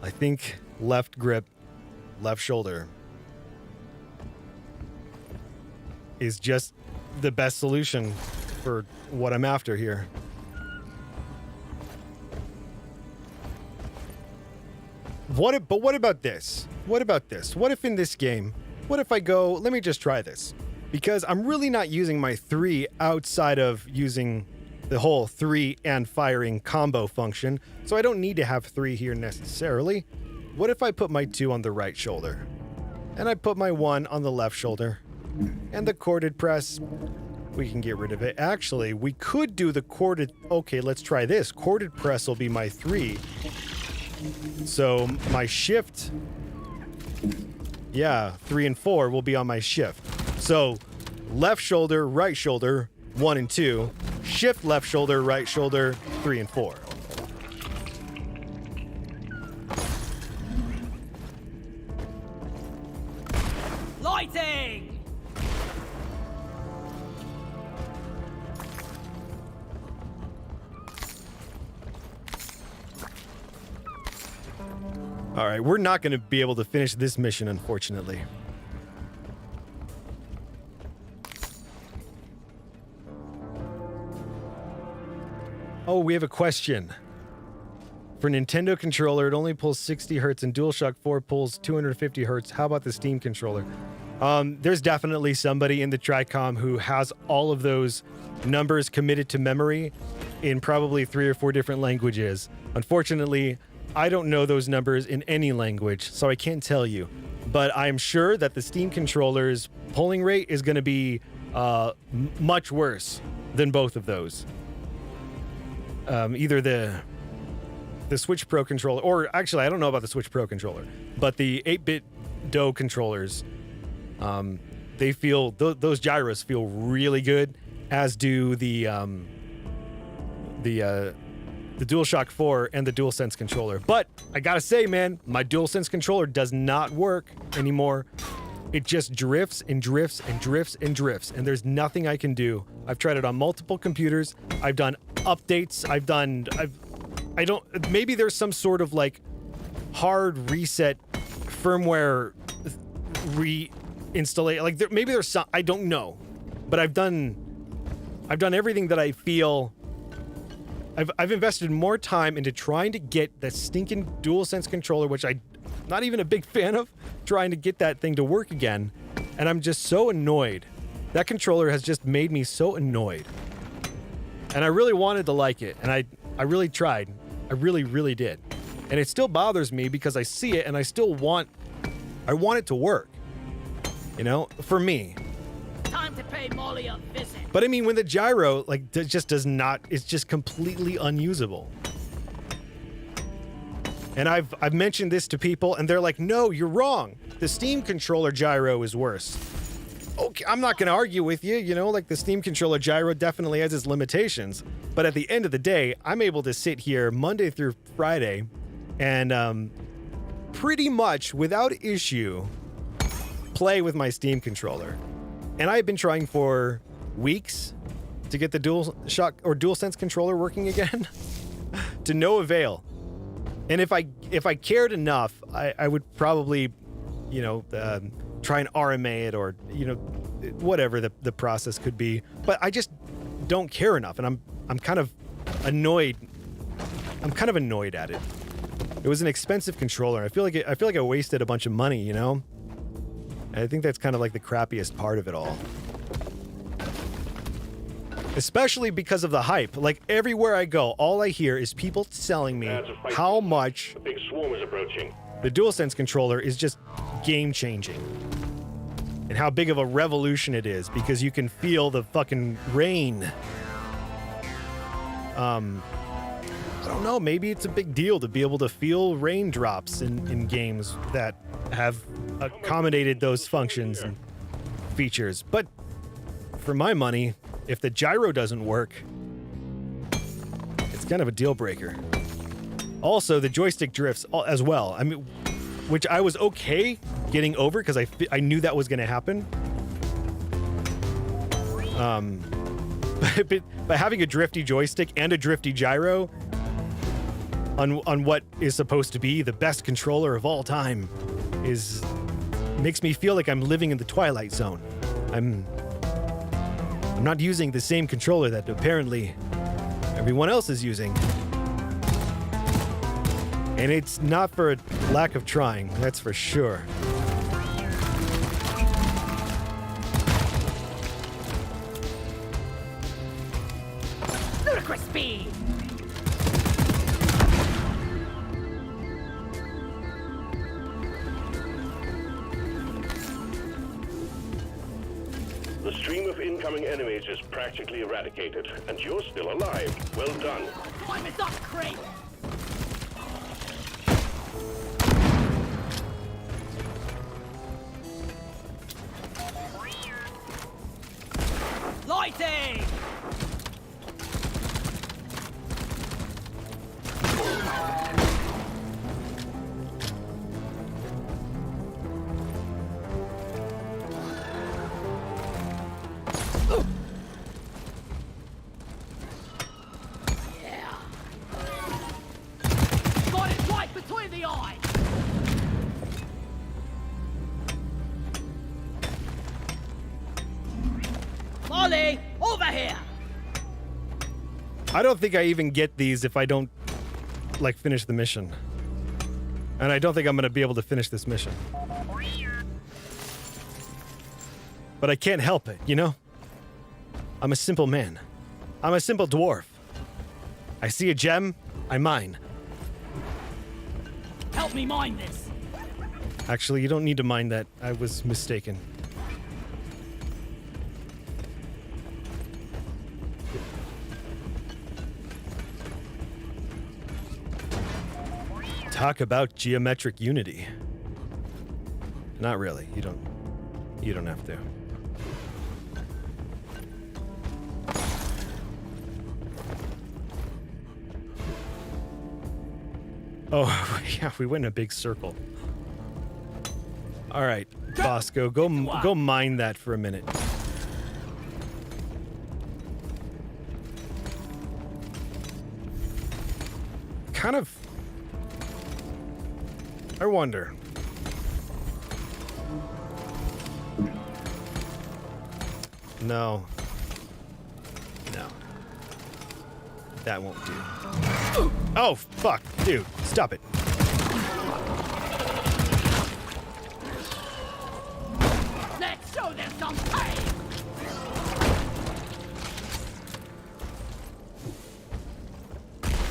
I think left grip, left shoulder is just the best solution for what I'm after here. But what about this? What about this? What if in this game, what if I go, let me just try this. Because I'm really not using my 3 outside of using the whole 3 and firing combo function, so I don't need to have 3 here necessarily. What if I put my 2 on the right shoulder? And I put my 1 on the left shoulder? And the corded press, we can get rid of it. Actually, we could do the corded... Okay, let's try this. Corded press will be my 3. So my shift... Yeah, 3 and 4 will be on my shift. So left shoulder, right shoulder, 1 and 2, shift left shoulder, right shoulder, 3 and 4. Lighting! All right, we're not going to be able to finish this mission, unfortunately. Oh, we have a question. For Nintendo controller, it only pulls 60 hertz and DualShock 4 pulls 250 hertz. How about the Steam controller? There's definitely somebody in the TRICOM who has all of those numbers committed to memory in probably 3 or 4 different languages. Unfortunately, I don't know those numbers in any language, so I can't tell you. But I'm sure that the Steam controller's polling rate is going to be much worse than both of those. Either the Switch Pro controller, or actually, I don't know about the Switch Pro controller, but the 8-bit DO controllers, they feel, those gyros feel really good, as do the DualShock 4 and the DualSense controller. But I gotta say, man, my DualSense controller does not work anymore. It just drifts and drifts and drifts and drifts, and there's nothing I can do. I've tried it on multiple computers. I've done updates. Maybe there's some sort of like hard reset firmware reinstallation. Like maybe there's some, I don't know, but I've done everything that I feel. I've invested more time into trying to get that stinking DualSense controller, which I'm not even a big fan of, trying to get that thing to work again. And I'm just so annoyed. That controller has just made me so annoyed. And I really wanted to like it. And I really tried. I really, really did. And it still bothers me because I see it and I still want it to work. You know, for me. Time to pay Molly a visit. But I mean, when the gyro, like, just does not, it's just completely unusable. And I've mentioned this to people, and they're like, no, you're wrong. The Steam controller gyro is worse. Okay, I'm not going to argue with you, you know, like the Steam controller gyro definitely has its limitations. But at the end of the day, I'm able to sit here Monday through Friday and pretty much without issue play with my Steam controller. And I've been trying for weeks to get the DualShock or DualSense controller working again to no avail. And if I cared enough, I would probably, you know, try and RMA it, or, you know, whatever the process could be. But I just don't care enough, and I'm kind of annoyed. I'm kind of annoyed at it. It was an expensive controller. I feel like I wasted a bunch of money, you know? And I think that's kind of like the crappiest part of it all. Especially because of the hype. Like, everywhere I go, all I hear is people telling me how much A big swarm is approaching. the DualSense controller is just game-changing. And how big of a revolution it is, because you can feel the fucking rain. I don't know, maybe it's a big deal to be able to feel raindrops in games that have accommodated those functions and features. But for my money, if the gyro doesn't work, it's kind of a deal breaker. Also, the joystick drifts as well. I mean, which I was okay getting over because I knew that was going to happen. But by having a drifty joystick and a drifty gyro on what is supposed to be the best controller of all time makes me feel like I'm living in the Twilight Zone. I'm not using the same controller that apparently everyone else is using. And it's not for a lack of trying, that's for sure. Ludicrous speed! The stream of incoming enemies is practically eradicated, and you're still alive. Well done. Climb it up, crate! between the eyes. Molly, over here. I don't think I even get these if I don't, like, finish the mission. And I don't think I'm going to be able to finish this mission. But I can't help it, you know? I'm a simple man. I'm a simple dwarf. I see a gem, I mine. Help me mine this. Actually, you don't need to mine that. I was mistaken. Talk about geometric unity. Not really. You don't have to. Oh, yeah, we went in a big circle. All right, Bosco, go mine that for a minute. Kind of. I wonder. No. No. That won't do. Oh, fuck. Dude, stop it. Let's show them some pain.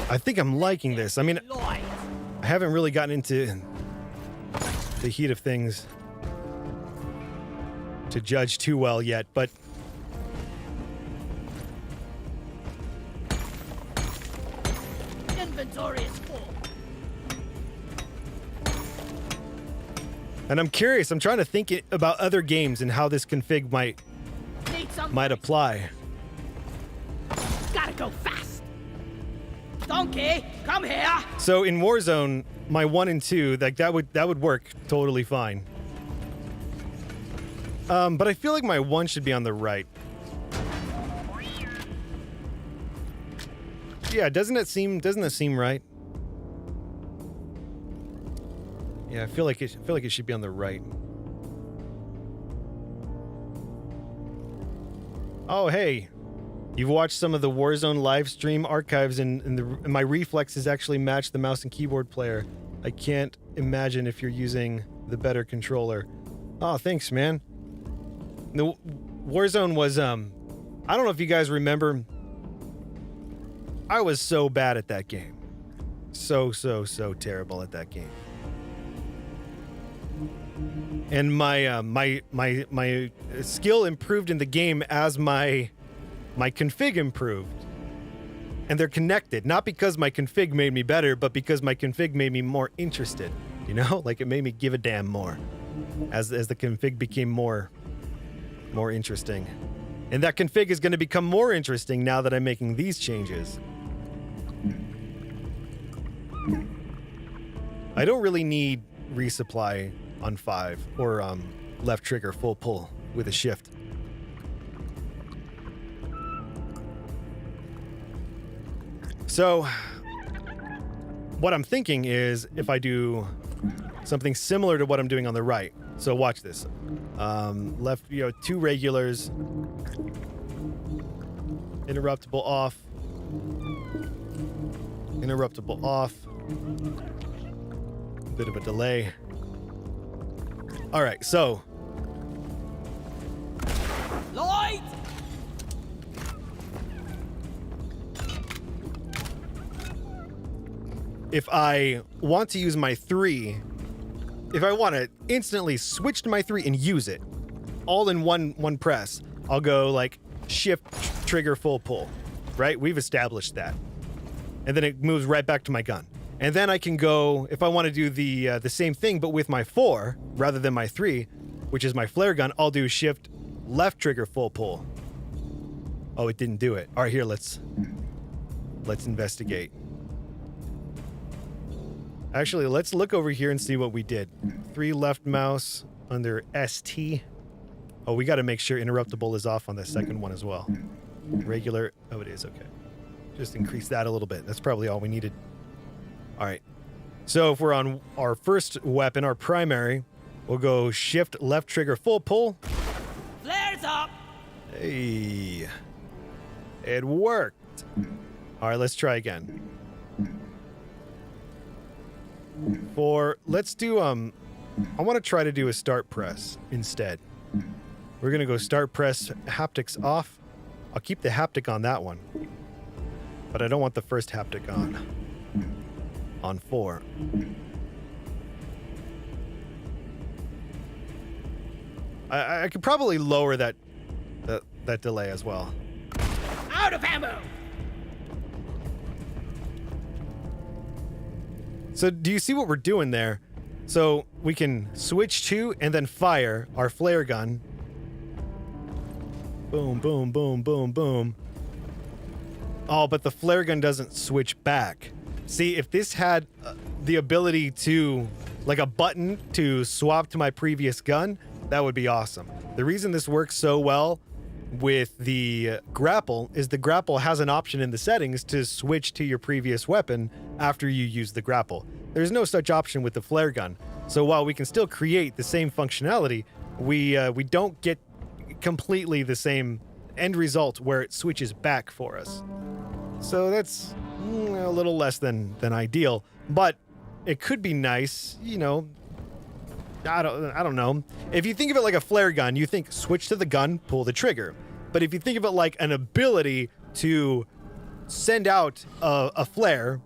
I think I'm liking this. I mean, Light. I haven't really gotten into the heat of things to judge too well yet, but Inventory is full. and I'm curious. I'm trying to think about other games and how this config Need some. might apply. Gotta go fast. Donkey, come here. So in Warzone, my 1 and 2, like that would work totally fine. But I feel like my 1 should be on the right. Yeah, doesn't that seem right? Yeah, I feel like it should be on the right. Oh, hey. You've watched some of the Warzone live stream archives and my reflexes actually match the mouse and keyboard player. I can't imagine if you're using the better controller. Oh, thanks, man. The Warzone was I don't know if you guys remember. I was so bad at that game. So terrible at that game. And my skill improved in the game as my config improved. And they're connected, not because my config made me better, but because my config made me more interested. You know, like it made me give a damn more as the config became more interesting. And that config is going to become more interesting now that I'm making these changes. I don't really need resupply on 5 or left trigger full pull with a shift. So what I'm thinking is if I do something similar to what I'm doing on the right. So watch this. Left, 2 regulars. Interruptible off. Interruptible off. A bit of a delay. All right, so. Light. If I want to use my 3, if I want to instantly switch to my 3 and use it all in one press, I'll go like shift trigger full pull, right? We've established that. And then it moves right back to my gun. And then I can go, if I want to do the same thing, but with my 4 rather than my 3, which is my flare gun, I'll do shift left trigger full pull. Oh, it didn't do it. All right, here, let's investigate. Actually, let's look over here and see what we did. 3 left mouse under ST. Oh, we got to make sure interruptible is off on the second one as well. Regular. Oh, it is. Okay. Just increase that a little bit. That's probably all we needed. All right. So if we're on our first weapon, our primary, we'll go shift left trigger full pull. Flares up! Hey, it worked. All right, let's try again. Let's do, I want to try to do a start press instead. We're going to go start press, haptics off. I'll keep the haptic on that one. But I don't want the first haptic on 4. I could probably lower that delay as well. Out of ammo! So do you see what we're doing there? So we can switch to and then fire our flare gun. Boom, boom, boom, boom, boom. Oh, but the flare gun doesn't switch back. See, if this had the ability to, like a button to swap to my previous gun, that would be awesome. The reason this works so well with the grapple is the grapple has an option in the settings to switch to your previous weapon after you use the grapple. There's no such option with the flare gun. So while we can still create the same functionality, we don't get completely the same end result where it switches back for us. So that's a little less than ideal, but it could be nice, you know. I don't know. If you think of it like a flare gun, you think switch to the gun, pull the trigger. But if you think of it like an ability to send out a flare,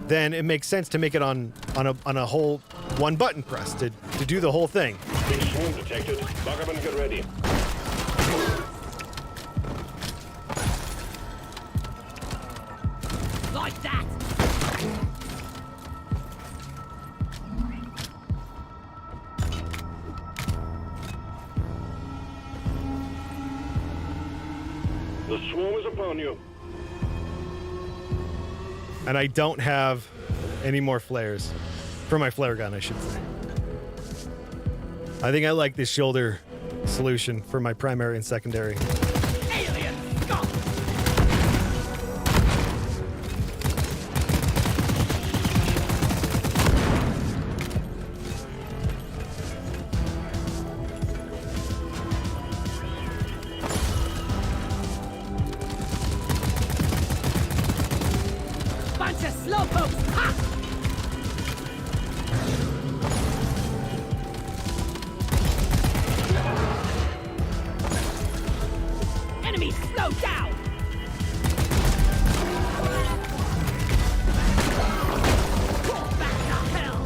then it makes sense to make it on a whole one button press to do the whole thing. Big swarm detected. Lock up and get ready. Like that! The swarm is upon you. And I don't have any more flares. For my flare gun, I should say. I think I like this shoulder solution for my primary and secondary. Alien! Go! Bunch of slowpokes! Ha! Enemy slow down! Back to hell!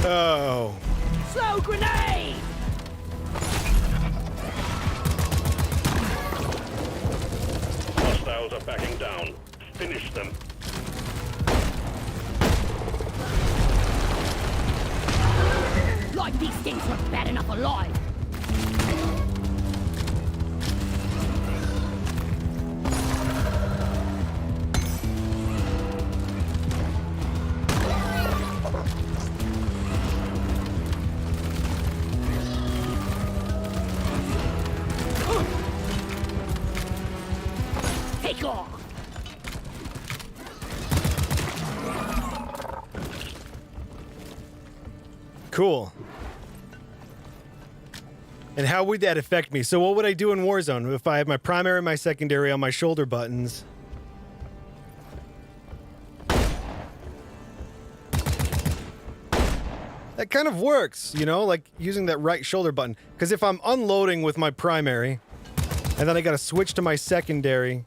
Oh. Slow grenade! Hostiles are backing down. Finish them. Like these things were bad enough alive! Take off! Cool. And how would that affect me? So what would I do in Warzone if I have my primary and my secondary on my shoulder buttons? That kind of works, you know, like using that right shoulder button. Because if I'm unloading with my primary, and then I gotta switch to my secondary,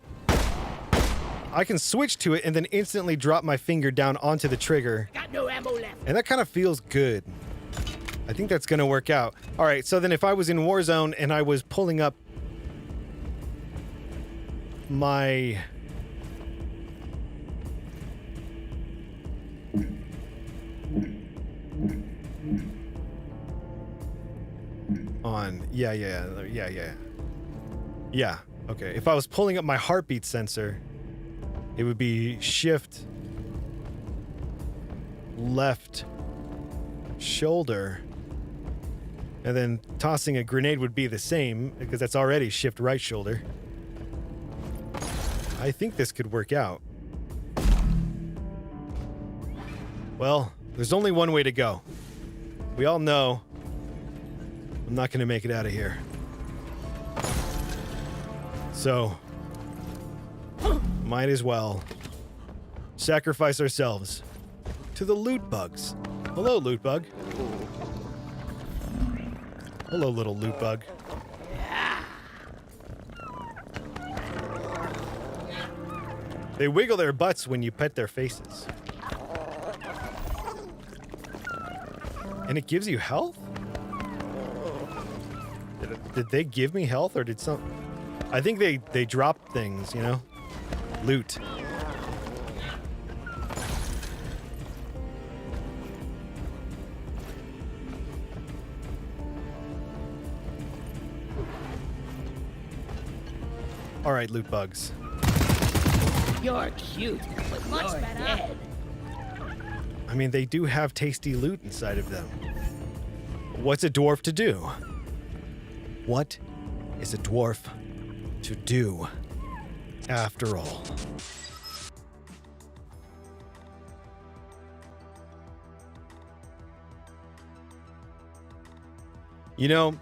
I can switch to it and then instantly drop my finger down onto the trigger. Got no ammo left! And that kind of feels good. I think that's going to work out. All right, so then if I was in Warzone and I was pulling up my... Yeah, okay. If I was pulling up my heartbeat sensor, it would be shift left shoulder. And then tossing a grenade would be the same, because that's already shift right shoulder. I think this could work out. Well, there's only one way to go. We all know I'm not going to make it out of here. So, might as well sacrifice ourselves to the loot bugs. Hello, loot bug. Hello, little loot bug. They wiggle their butts when you pet their faces. And it gives you health? Did they give me health, or did some... I think they drop things, you know? Loot. All right, loot bugs. You're cute, but Much you're better. dead. I mean, they do have tasty loot inside of them. What's a dwarf to do? What is a dwarf to do, after all? You know,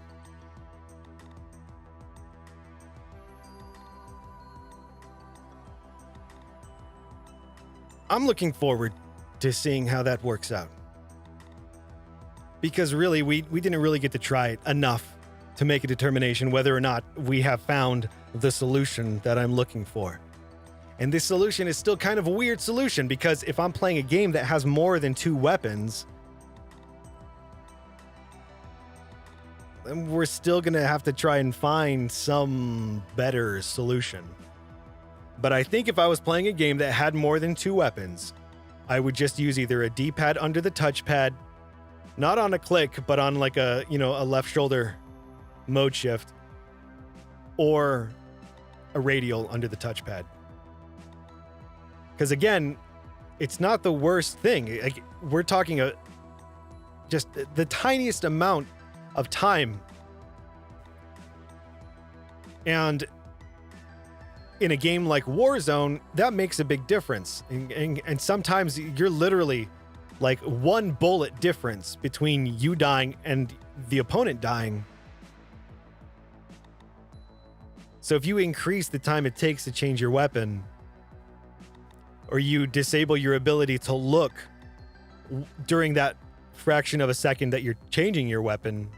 I'm looking forward to seeing how that works out. Because really, we didn't really get to try it enough to make a determination whether or not we have found the solution that I'm looking for. And this solution is still kind of a weird solution, because if I'm playing a game that has more than 2 weapons, then we're still going to have to try and find some better solution. But I think if I was playing a game that had more than 2 weapons, I would just use either a D-pad under the touchpad, not on a click, but on like a, you know, a left shoulder mode shift, or a radial under the touchpad. Because again, it's not the worst thing. Like, we're talking just the tiniest amount of time. And in a game like Warzone, that makes a big difference. And sometimes you're literally like 1 bullet difference between you dying and the opponent dying. So if you increase the time it takes to change your weapon, or you disable your ability to look during that fraction of a second that you're changing your weapon,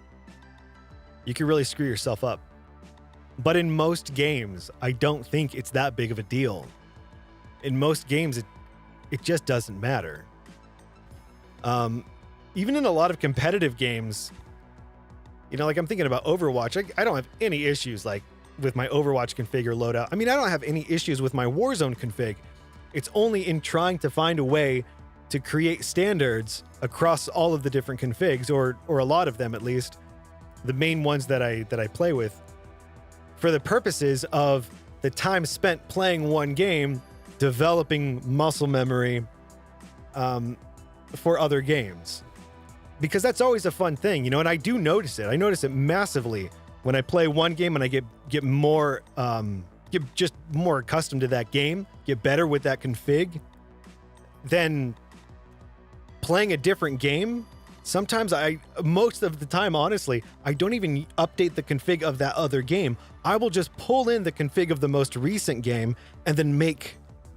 you can really screw yourself up. But in most games, I don't think it's that big of a deal. In most games, it just doesn't matter. Even in a lot of competitive games, you know, like I'm thinking about Overwatch, I don't have any issues like with my Overwatch config or loadout. I mean, I don't have any issues with my Warzone config. It's only in trying to find a way to create standards across all of the different configs, or a lot of them at least, the main ones that I play with, for the purposes of the time spent playing one game, developing muscle memory for other games. Because that's always a fun thing, you know, and I do notice it. I notice it massively when I play one game and I get more, get just more accustomed to that game, get better with that config, then playing a different game. Sometimes most of the time, honestly, I don't even update the config of that other game. I will just pull in the config of the most recent game and then make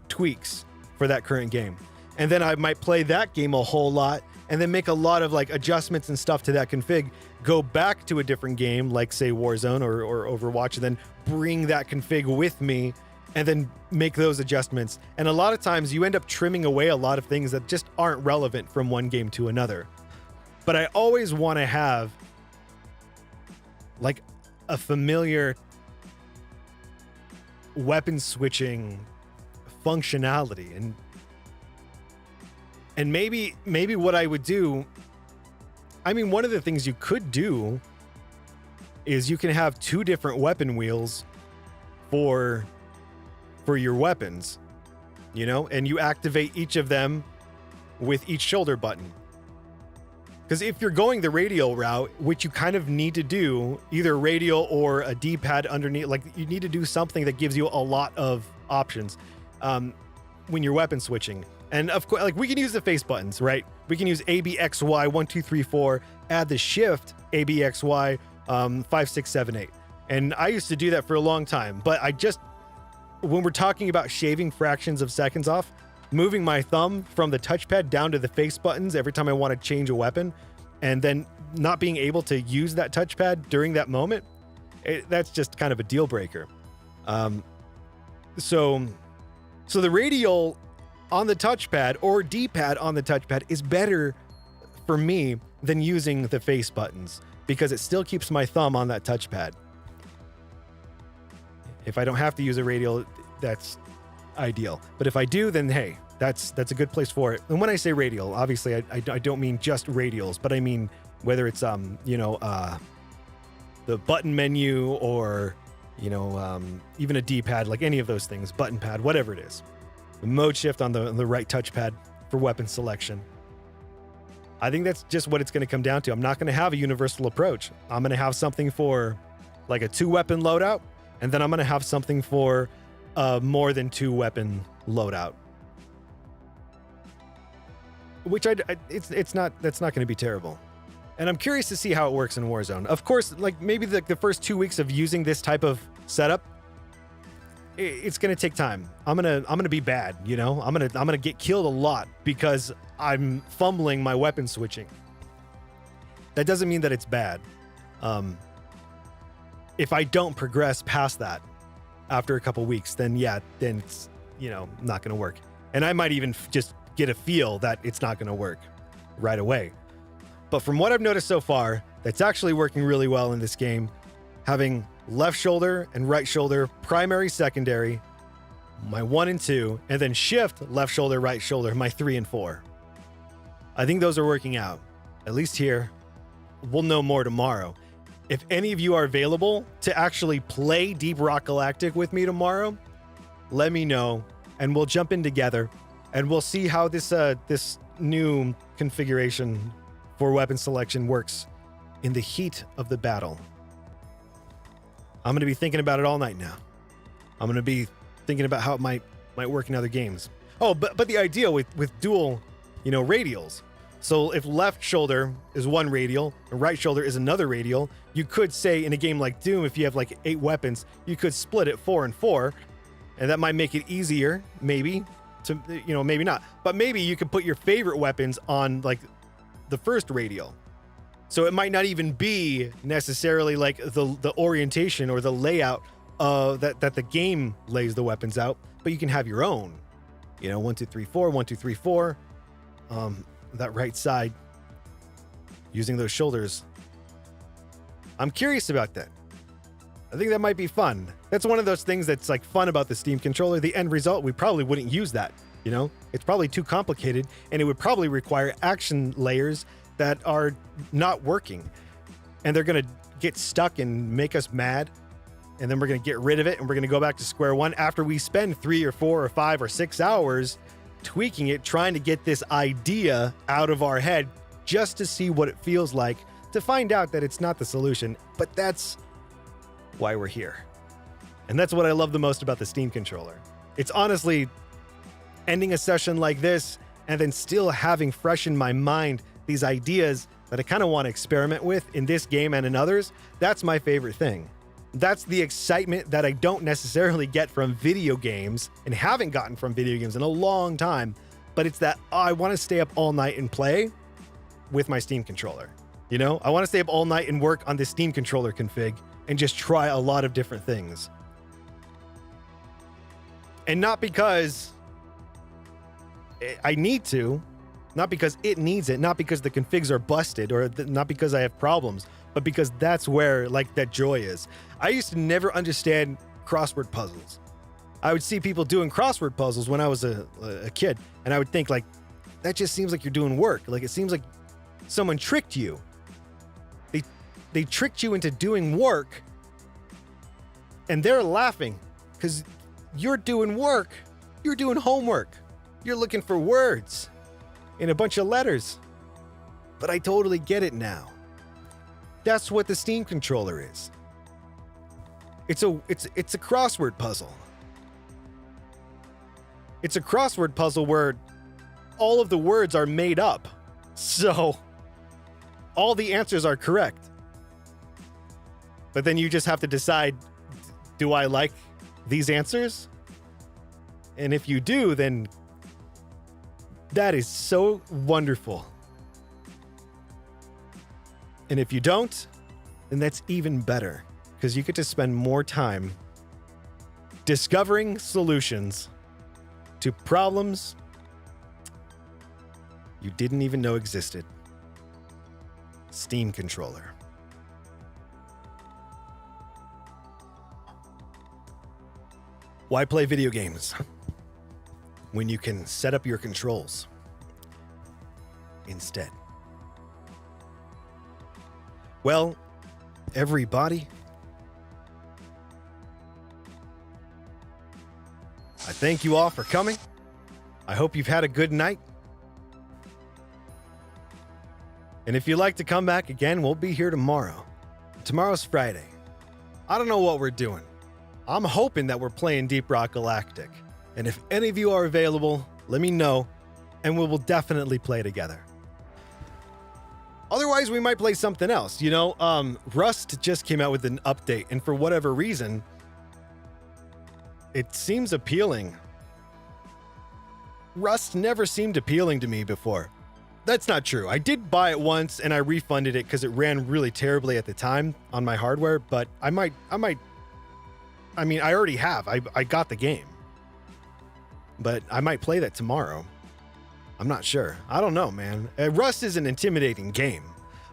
tweaks for that current game. And then I might play that game a whole lot and then make a lot of like adjustments and stuff to that config, go back to a different game, like say Warzone or Overwatch, and then bring that config with me and then make those adjustments. And a lot of times you end up trimming away a lot of things that just aren't relevant from one game to another. But I always want to have like a familiar weapon switching functionality. And maybe what I would do, I mean, one of the things you could do is you can have 2 different weapon wheels for your weapons, you know, and you activate each of them with each shoulder button. Because if you're going the radial route, which you kind of need to do, either radial or a D-pad underneath, like you need to do something that gives you a lot of options when you're weapon switching. And of course, like we can use the face buttons, right? We can use A, B, X, Y, 1, 2, 3, 4, add the shift, A, B, X, Y, 5, 6, 7, 8. And I used to do that for a long time, but when we're talking about shaving fractions of seconds off, moving my thumb from the touchpad down to the face buttons every time I want to change a weapon, and then not being able to use that touchpad during that moment, that's just kind of a deal breaker. So the radial on the touchpad or D-pad on the touchpad is better for me than using the face buttons because it still keeps my thumb on that touchpad. If I don't have to use a radial, that's ideal. But if I do, then hey, that's a good place for it. And when I say radial, obviously I don't mean just radials, but I mean whether it's the button menu or even a D-pad, like any of those things, button pad, whatever it is. The mode shift on the right touchpad for weapon selection. I think that's just what it's going to come down to. I'm not going to have a universal approach. I'm going to have something for like a 2-weapon loadout, and then I'm going to have something for more than 2-weapon loadout. Which that's not going to be terrible. And I'm curious to see how it works in Warzone. Of course, like maybe the first 2 weeks of using this type of setup, it's going to take time. I'm going to be bad, I'm going to get killed a lot because I'm fumbling my weapon switching. That doesn't mean that it's bad. If I don't progress past that after a couple weeks, then it's, not going to work. And I might even just get a feel that it's not going to work right away. But from what I've noticed so far, that's actually working really well in this game. Having left shoulder and right shoulder, primary, secondary, my 1 and 2, and then shift, left shoulder, right shoulder, my 3 and 4. I think those are working out, at least here. We'll know more tomorrow. If any of you are available to actually play Deep Rock Galactic with me tomorrow, let me know, and we'll jump in together, and we'll see how this new configuration for weapon selection works in the heat of the battle. I'm going to be thinking about it all night now. I'm going to be thinking about how it might work in other games. Oh, but the idea with dual, radials. So if left shoulder is one radial and right shoulder is another radial, you could say in a game like Doom, if you have like 8 weapons, you could split it 4 and 4, and that might make it easier, maybe, to, maybe not. But maybe you could put your favorite weapons on like the first radial. So it might not even be necessarily like the orientation or the layout that the game lays the weapons out, but you can have your own. 1, 2, 3, 4, 1, 2, 3, 4. That right side, using those shoulders. I'm curious about that. I think that might be fun. That's one of those things that's like fun about the Steam controller. The end result, we probably wouldn't use that. It's probably too complicated, and it would probably require action layers that are not working, and they're going to get stuck and make us mad, and then we're going to get rid of it, and we're going to go back to square one after we spend 3 or 4 or 5 or 6 hours tweaking it, trying to get this idea out of our head just to see what it feels like, to find out that it's not the solution. But that's why we're here. And that's what I love the most about the Steam controller. It's honestly ending a session like this and then still having fresh in my mind these ideas that I kind of want to experiment with in this game and in others. That's my favorite thing. That's the excitement that I don't necessarily get from video games and haven't gotten from video games in a long time. But it's that I want to stay up all night and play with my Steam controller. I want to stay up all night and work on this Steam controller config and just try a lot of different things. And not because I need to, not because it needs it, not because the configs are busted or not because I have problems, but because that's where like that joy is. I used to never understand crossword puzzles. I would see people doing crossword puzzles when I was a kid, and I would think like, that just seems like you're doing work. Like it seems like someone tricked you. They tricked you into doing work, and they're laughing because you're doing work. You're doing homework. You're looking for words in a bunch of letters. but I totally get it now. That's what the Steam controller is. It's a crossword puzzle. It's a crossword puzzle where all of the words are made up. So all the answers are correct. But then you just have to decide, do I like these answers? And if you do, then that is so wonderful. And if you don't, then that's even better, because you get to spend more time discovering solutions to problems you didn't even know existed. Steam controller. Why play video games when you can set up your controls instead? Well, everybody, I thank you all for coming. I hope you've had a good night. And if you'd like to come back again, we'll be here tomorrow. Tomorrow's Friday. I don't know what we're doing. I'm hoping that we're playing Deep Rock Galactic. And if any of you are available, let me know, and we will definitely play together. Otherwise, we might play something else. You know, Rust just came out with an update, and for whatever reason, it seems appealing. Rust never seemed appealing to me before. That's not true. I did buy it once, and I refunded it because it ran really terribly at the time on my hardware, but I mean, I already have. I got the game. But I might play that tomorrow. I'm not sure. I don't know, man. Rust is an intimidating game.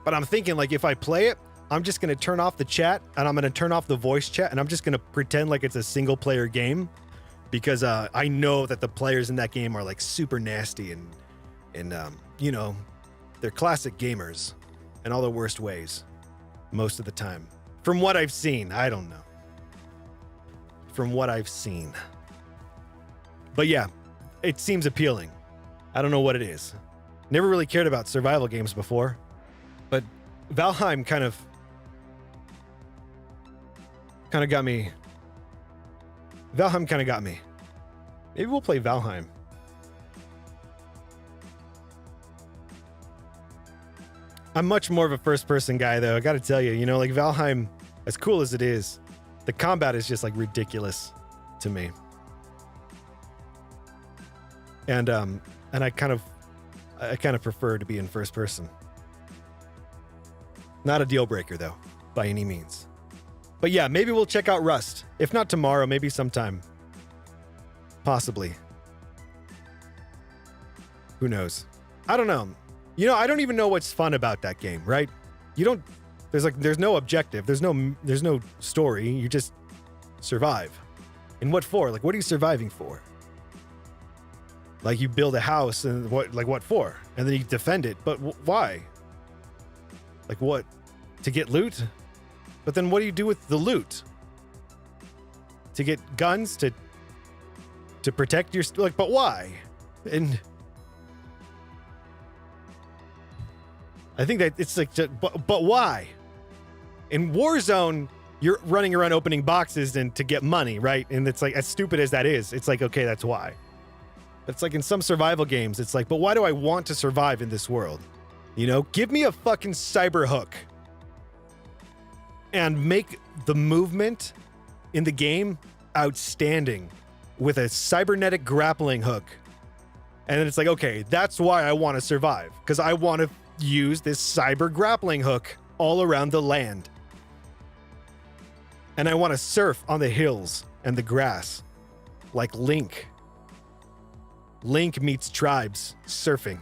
But I'm thinking, like, if I play it, I'm just going to turn off the chat, and I'm going to turn off the voice chat, and I'm just going to pretend like it's a single-player game. Because I know that the players in that game are, like, super nasty and you know, they're classic gamers in all the worst ways most of the time. From what I've seen. I don't know. From what I've seen. But yeah, it seems appealing. I don't know what it is. Never really cared about survival games before, but Valheim kind of got me. Valheim kind of got me. Maybe we'll play Valheim. I'm much more of a first-person guy, though. I got to tell you, you know, like Valheim, as cool as it is, the combat is just like ridiculous to me. And I kind of prefer to be in first person. Not a deal breaker though, by any means. But yeah, maybe we'll check out Rust. If not tomorrow, maybe sometime. Possibly. Who knows? I don't know. You know, I don't even know what's fun about that game, right? There's no objective. There's no story. You just survive. And what for? Like, what are you surviving for? Like, you build a house and what for? And then you defend it. But why? Like, what? To get loot? But then what do you do with the loot? To get guns? To protect your... Like, but why? And... I think that it's like, but why? In Warzone, you're running around opening boxes and to get money, right? And it's like, as stupid as that is, it's like, okay, that's why. But it's like in some survival games, it's like, but why do I want to survive in this world? You know, give me a fucking cyber hook and make the movement in the game outstanding with a cybernetic grappling hook. And then it's like, okay, that's why I want to survive, because I want to use this cyber grappling hook all around the land. And I want to surf on the hills and the grass like Link. Link meets tribes surfing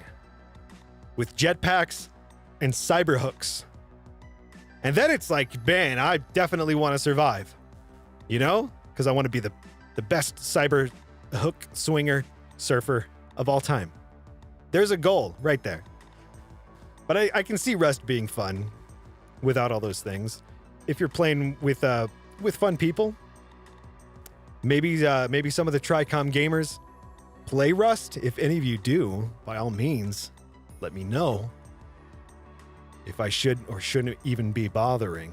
with jetpacks and cyber hooks. And then it's like, man, I definitely want to survive, you know, because I want to be the best cyber hook swinger surfer of all time. There's a goal right there. But I can see Rust being fun without all those things. If you're playing with fun people, maybe some of the TRICOM gamers play Rust. If any of you do, by all means, let me know. if I should or shouldn't even be bothering.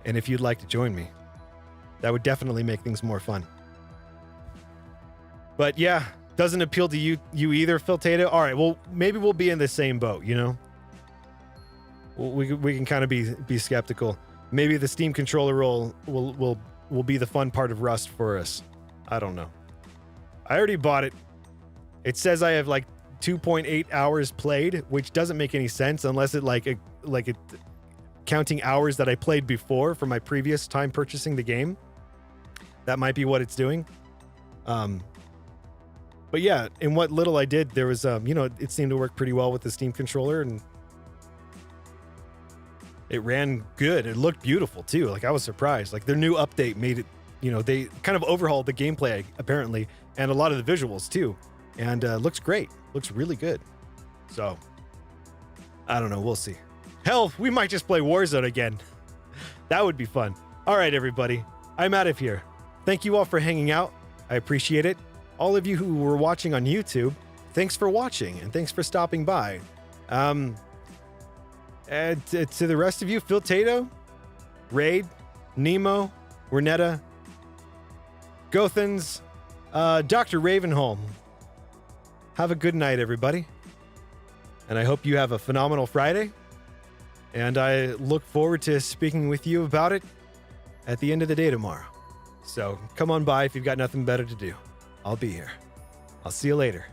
And if you'd like to join me, that would definitely make things more fun. But yeah, doesn't appeal to you either, Filtato. All right, well, maybe we'll be in the same boat, you know? We can kind of be skeptical. Maybe the Steam controller will be the fun part of Rust for us. I don't know. I already bought it. It says I have like 2.8 hours played, which doesn't make any sense unless it counting hours that I played before from my previous time purchasing the game. That might be what it's doing. But yeah, in what little I did, there was it seemed to work pretty well with the Steam controller, and it ran good. It looked beautiful too. Like, I was surprised. Like, their new update made it, they kind of overhauled the gameplay apparently, and a lot of the visuals too. And looks great. Looks really good. So, I don't know. We'll see. Hell, we might just play Warzone again. That would be fun. All right, everybody. I'm out of here. Thank you all for hanging out. I appreciate it. All of you who were watching on YouTube, thanks for watching and thanks for stopping by. And to the rest of you, Filtato, Raid, Nemo, Renetta, Gothans, Dr. Ravenholm. Have a good night, everybody. And I hope you have a phenomenal Friday. And I look forward to speaking with you about it at the end of the day tomorrow. So come on by if you've got nothing better to do. I'll be here. I'll see you later.